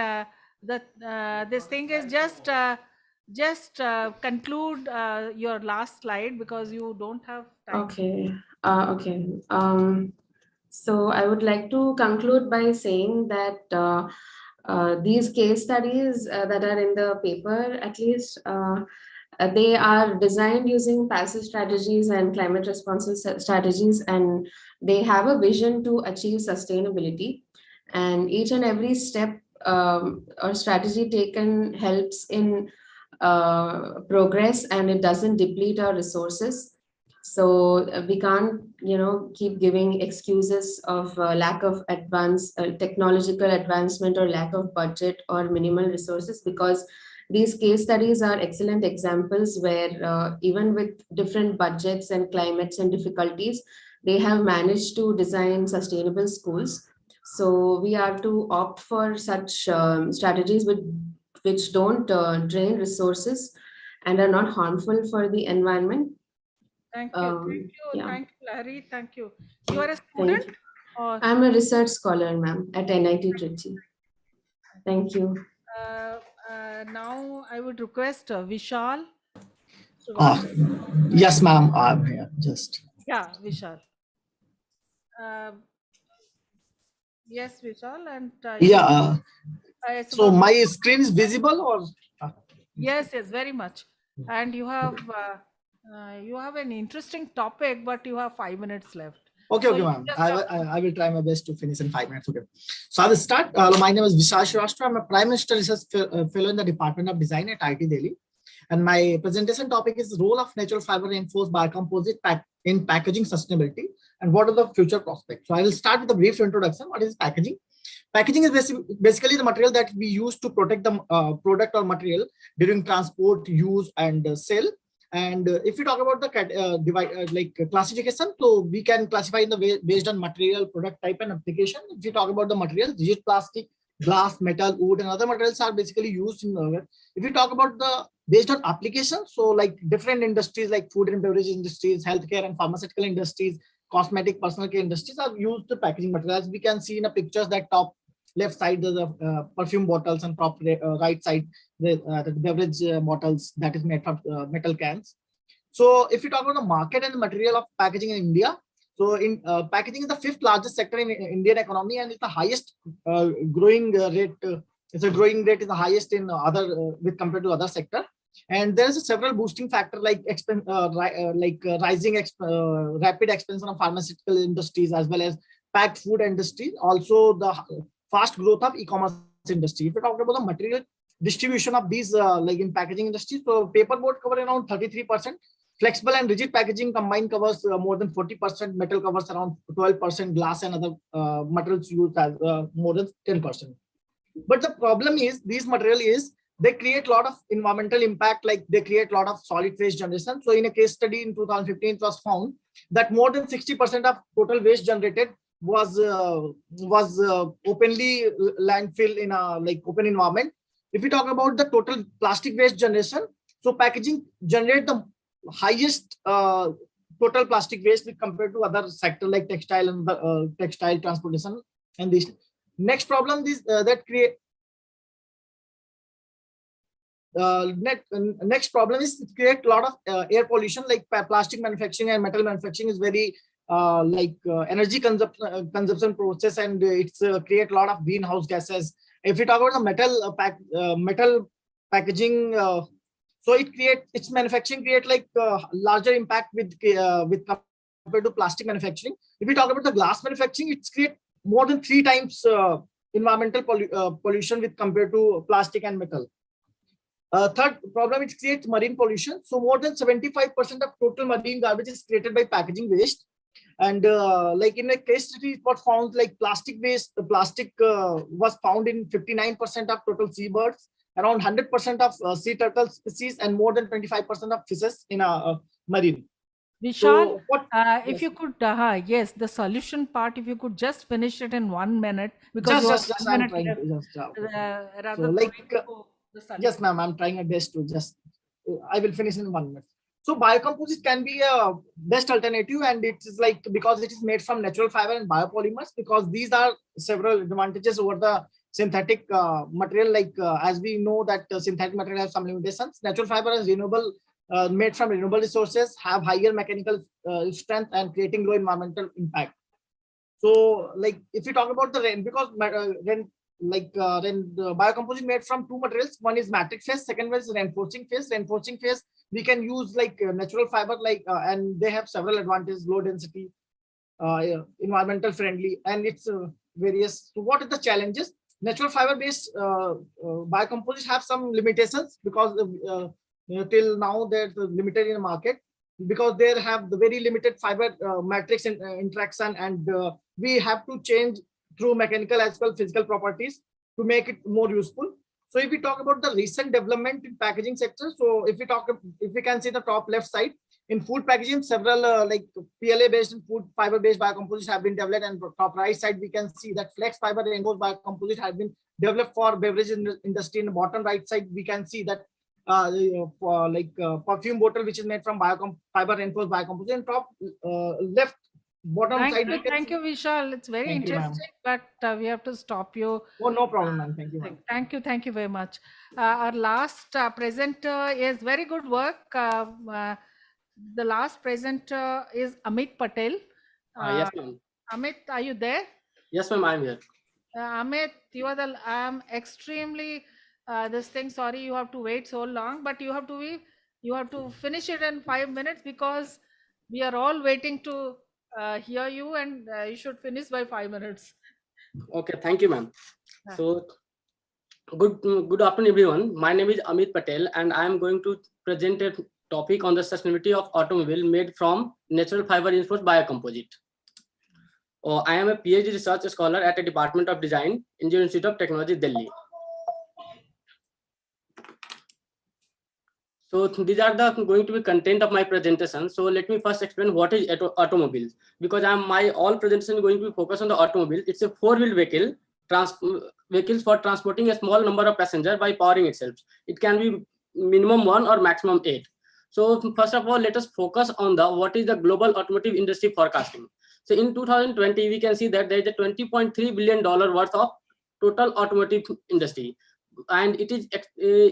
this thing is just conclude your last slide because you don't have time. Okay. Okay. So I would like to conclude by saying that these case studies that are in the paper, at least, they are designed using passive strategies and climate responsive strategies, and they have a vision to achieve sustainability. And each and every step or strategy taken helps in progress, and it doesn't deplete our resources. So we can't, keep giving excuses of lack of technological advancement or lack of budget or minimal resources, because these case studies are excellent examples where even with different budgets and climates and difficulties, they have managed to design sustainable schools. So we are to opt for such strategies which don't drain resources and are not harmful for the environment. Thank you, Yeah. thank you, Larry. Thank you. You are a Thank student? you. Or I'm a research scholar, ma'am, at NIT Trichy. Thank you. now I would request Vishal. Yes, ma'am. I'm here. Just. Yeah, Vishal. Yes, Vishal, and Yeah. it's So about my screen is visible, or? yes, very much. And you have an interesting topic, but you have 5 minutes left. Okay, So okay, you ma'am. just I will try my best to finish in 5 minutes. Okay. So I will start. My name is Vishal Shrivastava. I'm a Prime Minister Research Fellow in the Department of Design at IIT Delhi. And my presentation topic is role of natural fiber reinforced biocomposite in packaging sustainability and what are the future prospects. So I will start with a brief introduction. What is packaging? Packaging is basically the material that we use to protect the product or material during transport, use, and sale. And if we talk about the classification, so we can classify in the way based on material, product type, and application. If we talk about the materials, rigid plastic, glass, metal, wood, and other materials are basically used in the. If we talk about the based on application, so like different industries like food and beverage industries, healthcare and pharmaceutical industries, cosmetic, personal care industries are used the packaging materials. We can see in the pictures that top left side the perfume bottles and top right side the beverage bottles that is made from metal cans. So if you talk about the market and the material of packaging in India, so in packaging is the 5th largest sector in Indian economy, and it's the highest growing rate. It's a growing rate is the highest in other with compared to other sector. And there is several boosting factor like rising rapid expansion of pharmaceutical industries as well as packed food industry. Also the fast growth of e-commerce industry. If we talk about the material distribution of these like in packaging industry, so paperboard cover around 33%. Flexible and rigid packaging combined covers more than 40%, metal covers around 12%, glass and other materials used as more than 10%. But the problem is these material is they create a lot of environmental impact, like they create a lot of solid waste generation. So in a case study in 2015, it was found that more than 60% of total waste generated was openly landfill in a like open environment. If we talk about the total plastic waste generation, so packaging generate the highest total plastic waste compared to other sector like textile and textile transportation. And this next problem is that create next problem is it create a lot of air pollution, like plastic manufacturing and metal manufacturing is very energy consumption process, and it's create a lot of greenhouse gases. If we talk about the metal packaging, so its manufacturing create like larger impact with compared to plastic manufacturing. If we talk about the glass manufacturing, it's create more than 3 times environmental pollution with compared to plastic and metal. Third problem, it creates marine pollution. So more than 75% of total marine garbage is created by packaging waste. And like in a case study, what found like plastic waste, plastic was found in 59% of total seabirds, around 100% of sea turtle species, and more than 25% of fishes in a marine. Vishal, So if you could, yes, the solution part, if you could just finish it in 1 minute, because just you have 1 I'm minute trying left, to rather so like the solution. yes, ma'am, I'm trying my best to just I will finish in 1 minute. So biocomposite can be a best alternative, and it is like because it is made from natural fiber and biopolymers, because these are several advantages over the synthetic material, like as we know that synthetic material have some limitations. Natural fiber is renewable, made from renewable resources, have higher mechanical strength and creating low environmental impact. So like if you talk about the REN, because REN, the biocomposite made from two materials, one is matrix phase, second one is reinforcing phase. Reinforcing phase we can use like natural fiber, like and they have several advantages: low density, environmental friendly, and it's various. So what are the challenges? Natural fiber based biocomposites have some limitations because till now they're limited in the market, because they have the very limited fiber matrix interaction, and we have to change through mechanical as well physical properties to make it more useful. So if we talk about the recent development in packaging sector, so if we can see the top left side, in food packaging, several like PLA based and food fiber based biocomposites have been developed, and top right side we can see that flex fiber reinforced biocomposite have been developed for beverage industry. In the bottom right side we can see that perfume bottle which is made from fiber reinforced biocomposite, and top left bottom side. Thank you, Vishal. It's very interesting, but we have to stop you. Oh, no problem, ma'am. Thank you, ma'am. Thank you very much. Our last presenter is very good work. The last presenter is Amit Patel. Yes, ma'am. Amit, are you there? Yes, ma'am, I'm here. Amit, I'm extremely this thing. Sorry, you have to wait so long, but you have to finish it in 5 minutes, because we are all waiting to hear you, and you should finish by 5 minutes. Okay, thank you, ma'am. So, good afternoon, everyone. My name is Amit Patel, and I am going to present a topic on the sustainability of automobile made from natural fiber reinforced biocomposite. I am a PhD research scholar at the Department of Design, Indian Institute of Technology, Delhi. So these are going to be content of my presentation. So let me first explain what is automobiles, because my all presentation is going to be focused on the automobile. It's a four-wheel vehicle, vehicles for transporting a small number of passengers by powering itself. It can be minimum 1 or maximum 8. So first of all, let us focus on what is the global automotive industry forecasting. So in 2020, we can see that there is a $20.3 billion worth of total automotive industry, and it is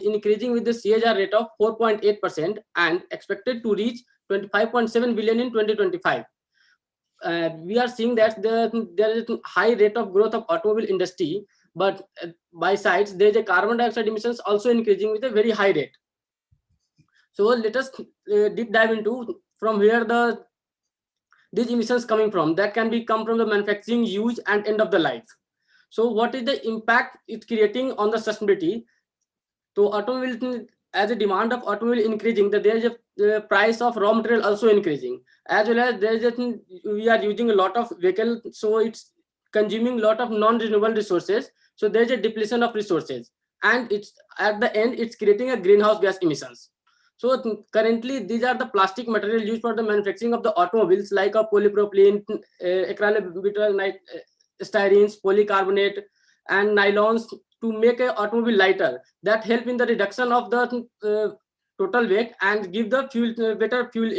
increasing with the CAGR rate of 4.8% and expected to reach 25.7 billion in 2025. We are seeing that there is a high rate of growth of automobile industry, but by sides there is a carbon dioxide emissions also increasing with a very high rate. So let us deep dive into from where these emissions coming from. That can be come from the manufacturing, use, and end of the life. So what is the impact it's creating on the sustainability? So automobile, as a demand of automobile increasing, that there is a price of raw material also increasing, as well as there is we are using a lot of vehicle, so it's consuming a lot of non-renewable resources. So there is a depletion of resources, and it's at the end it's creating a greenhouse gas emissions. So currently these are the plastic material used for the manufacturing of the automobiles, like a polypropylene, acrylonitrile, styrenes, polycarbonate, and nylons, to make an automobile lighter, that help in the reduction of the total weight and give the better fuel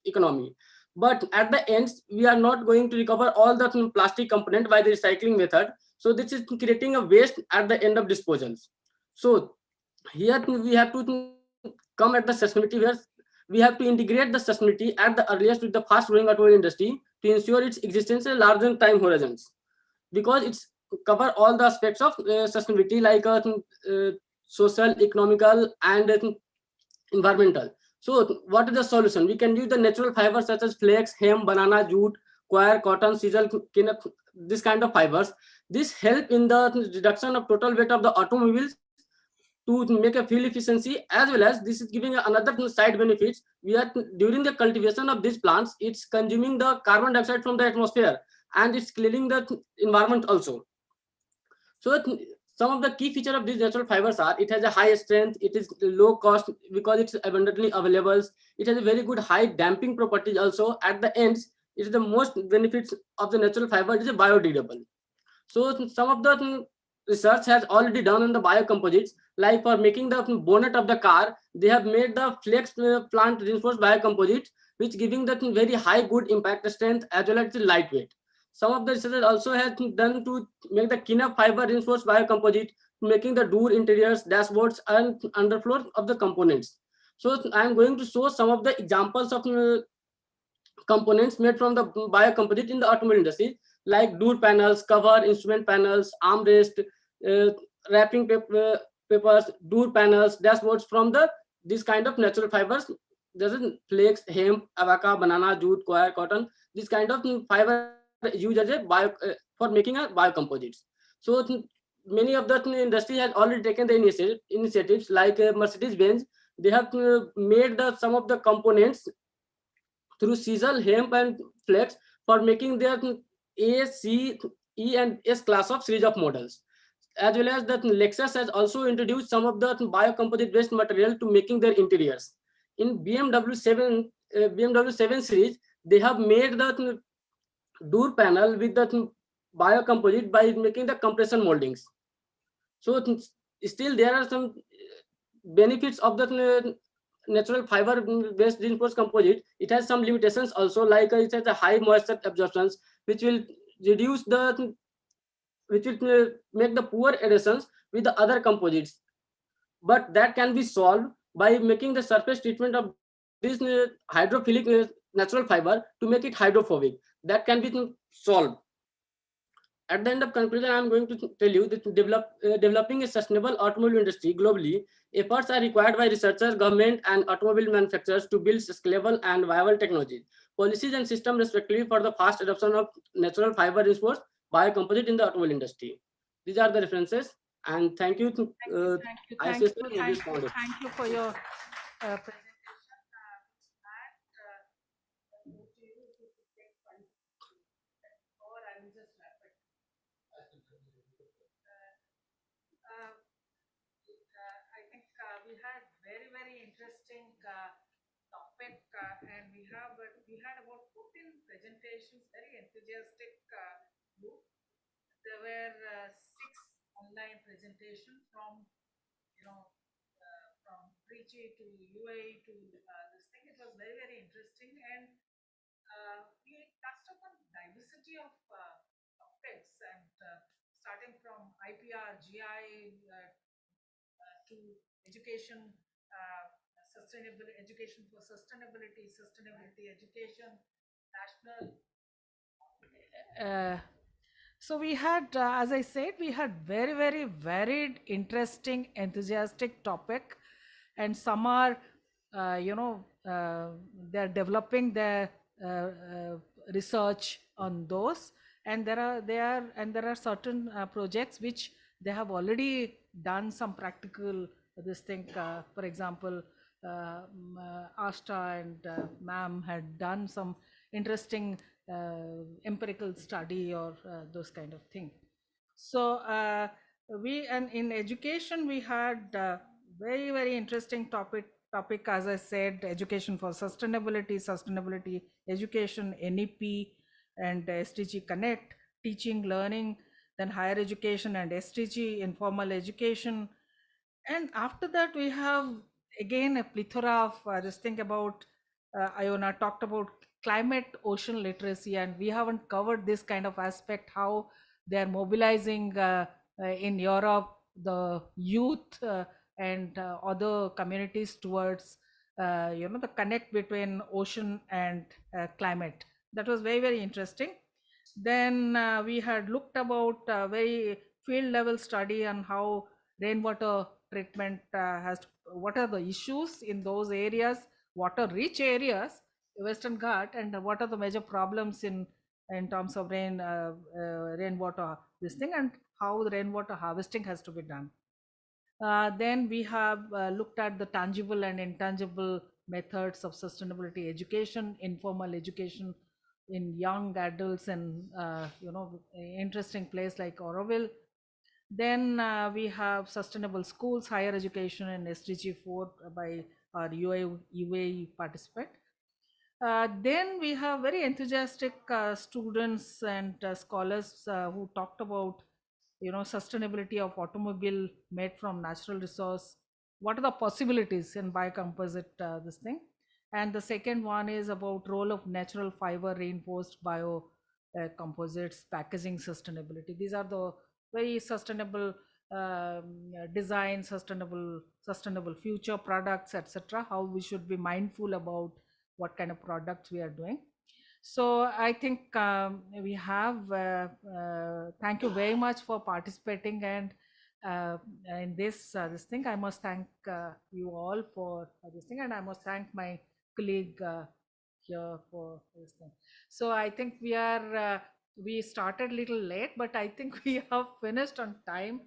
economy. But at the end, we are not going to recover all the plastic component by the recycling method. So this is creating a waste at the end of disposals. So here we have to come at the sustainability, where we have to integrate the sustainability at the earliest with the fast growing automobile industry to ensure its existence in larger time horizons, because it's cover all the aspects of sustainability, like social, economical, and environmental. So what is the solution? We can use the natural fibers such as flax, hemp, banana, jute, coir, cotton, sisal, this kind of fibers. This help in the reduction of total weight of the automobiles to make a fuel efficiency, as well as this is giving another side benefits. We are during the cultivation of these plants, it's consuming the carbon dioxide from the atmosphere, and it's cleaning the environment also. So some of the key features of these natural fibers are: it has a high strength, it is low cost because it's abundantly available, it has a very good high damping properties also. At the ends, it is the most benefits of the natural fiber, it is biodegradable. So some of the research has already done on the biocomposites, like for making the bonnet of the car, they have made the flex plant reinforced biocomposites, which giving the very high good impact strength as well as the lightweight. Some of the research also has been done to make the kinna fiber reinforced biocomposite, making the door interiors, dashboards, and underfloor of the components. So I am going to show some of the examples of components made from the biocomposite in the automobile industry, like door panels, cover, instrument panels, armrest, wrapping papers, door panels, dashboards from the this kind of natural fibers. There's flax, hemp, abaca, banana, jute, coir, cotton. This kind of fiber used as a for making a biocomposites. So many of the industry has already taken the initiatives like Mercedes-Benz. They have made the some of the components through sisal, hemp, and flax for making their A, C, E, and S class of series of models. As well as that Lexus has also introduced some of the biocomposite based material to making their interiors. In BMW 7 series, they have made the door panel with the biocomposite by making the compression moldings. So still there are some benefits of the natural fiber based reinforced composite. It has some limitations also, like it has a high moisture absorptions, which will reduce the which will make the poor adhesions with the other composites. But that can be solved by making the surface treatment of this hydrophilic natural fiber to make it hydrophobic. That can be solved. At the end of conclusion, I am going to tell you that developing a sustainable automobile industry globally, efforts are required by researchers, government, and automobile manufacturers to build scalable and viable technologies, policies, and systems respectively for the fast adoption of natural fiber reinforced biocomposite in the automobile industry. These are the references, and thank you to ICSE Mobius Foundation. Thank you for your presentation. Or I will just wrap it. I think we had very interesting topic, and we had about 14 presentations, very enthusiastic group. There were 6 online presentations from from Trichy to UAE to this thing. It was very interesting, and we touched upon diversity of topics, and starting from IPR, GI to education, sustainability, education for sustainability education, national. So we had, as I said, we had very varied, interesting, enthusiastic topic, and some are, they're developing their research on those, and there are certain projects which they have already done some practical this thing. For example, Ashta and ma'am had done some interesting empirical study or those kind of thing. So in education we had very interesting topic, as I said, education for sustainability education, NEP and SDG Connect, teaching, learning, then higher education and SDG, informal education. And after that we have again a plethora of this thing about Iona talked about climate ocean literacy, and we haven't covered this kind of aspect, how they are mobilizing in Europe the youth and other communities towards the connect between ocean and climate. That was very interesting. Then we had looked about very field level study on how rainwater treatment what are the issues in those areas, water rich areas, Western Ghat, and what are the major problems in terms of rainwater this thing, and how the rainwater harvesting has to be done. Then we have looked at the tangible and intangible methods of sustainability education, informal education in young adults, and interesting place like Oroville. Then we have sustainable schools, higher education, and SDG 4 by our UAE participant. Then we have very enthusiastic students and scholars who talked about sustainability of automobile made from natural resource. What are the possibilities in biocomposite this thing? And the second one is about role of natural fiber reinforced composites, packaging sustainability. These are the very sustainable design, sustainable future products, etc. How we should be mindful about what kind of products we are doing. So I think we have. Thank you very much for participating, and in this thing, I must thank you all for this thing, and I must thank my colleague here for this thing. So I think we started a little late, but I think we have finished on time.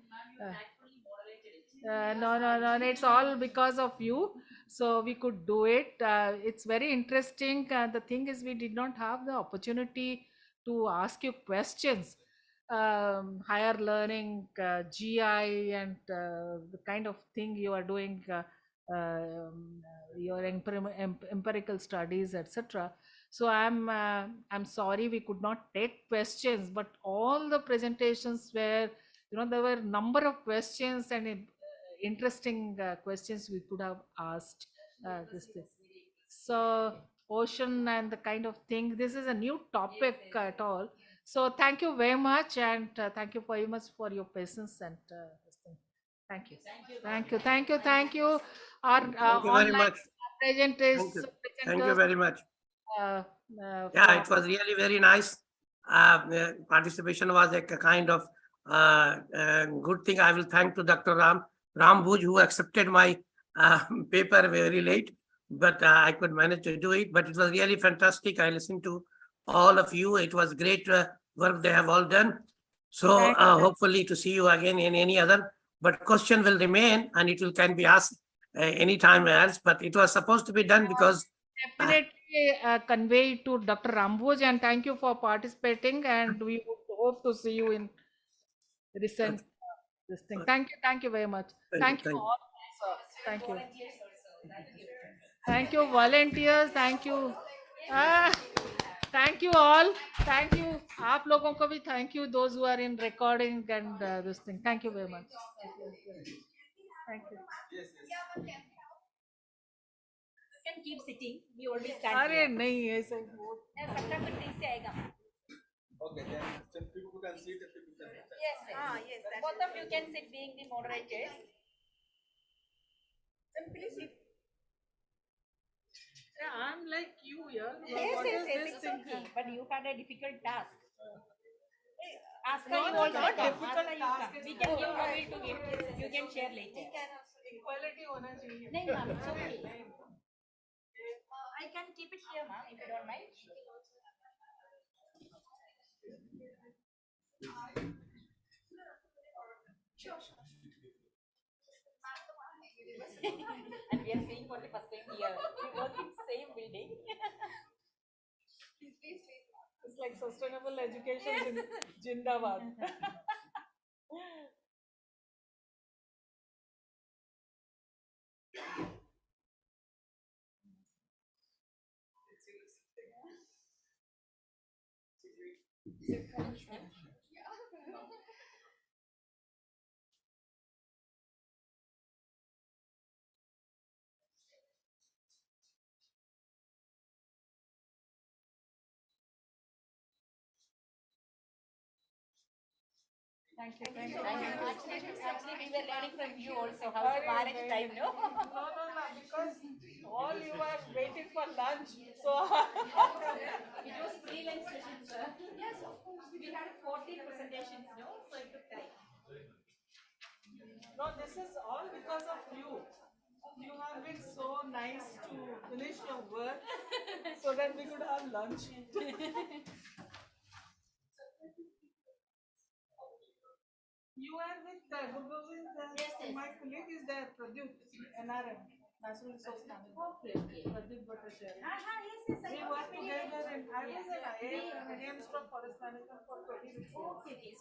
No, it's all because of you. So we could do it. It's very interesting. The thing is, we did not have the opportunity to ask you questions. Higher learning, GI, and the kind of thing you are doing, your empirical studies, etc. So I'm sorry we could not take questions, but all the presentations were, there were number of questions and interesting questions we could have asked this thing. So ocean and the kind of thing, this is a new topic at all. So thank you very much, and thank you very much for your patience and this thing. Thank you. Thank you. Our Thank you very online much. Thank you very much. Yeah, it was really very nice. Participation was a kind of good thing. I will thank to Dr. Rambhuj, who accepted my paper very late, but I could manage to do it. But it was really fantastic. I listened to all of you. It was great work they have all done. So hopefully to see you again in any other. But question will remain, and it can be asked anytime else. But it was supposed to be done because. Definitely convey to Dr. Rambhuj, and thank you for participating, and we hope to see you in recent this thing. Thank you very much. Thank you all, sir. Thank you. Thank you, volunteers. Thank you. Thank you all. Thank you. आप लोगों को भी thank you. Those who are in recording and this thing. Thank you very much. Thank you. Can keep sitting. We always stand अरे here. नहीं ऐसे Okay, then people can sit. Yes. Yes. Both of you can sit, being the moderators. Simply sit. Yeah, I'm like you here. Yes, it's okay. But you had a difficult task. Ask No, you no, also not come. difficult Ask you task. come. We can give mobile to him. You can share later. Equality होना चाहिए. नहीं ma'am, it's okay. I can keep it here, ma'am, if you don't mind. Sure. And we are seeing for the first time here. We work in same building. It's like sustainable education in Jindabad. Thank you. Actually, we were learning from you also how to manage time, no? No, because all you are waiting for lunch. So It was freelance session, sir. Yes, of course. We had 40 presentations, no? So it took time. no, this is all because of you. You have been so nice to finish your work so that we could have lunch. You are with Gurgovind. Yes. My colleague is there, Pradyut, NRM, National Resource Management. Okay. Pradyut Bhattacharya. Yes. We work together, and I was at IIM, Indian Institute of Forest Management, for 26 years. Okay. So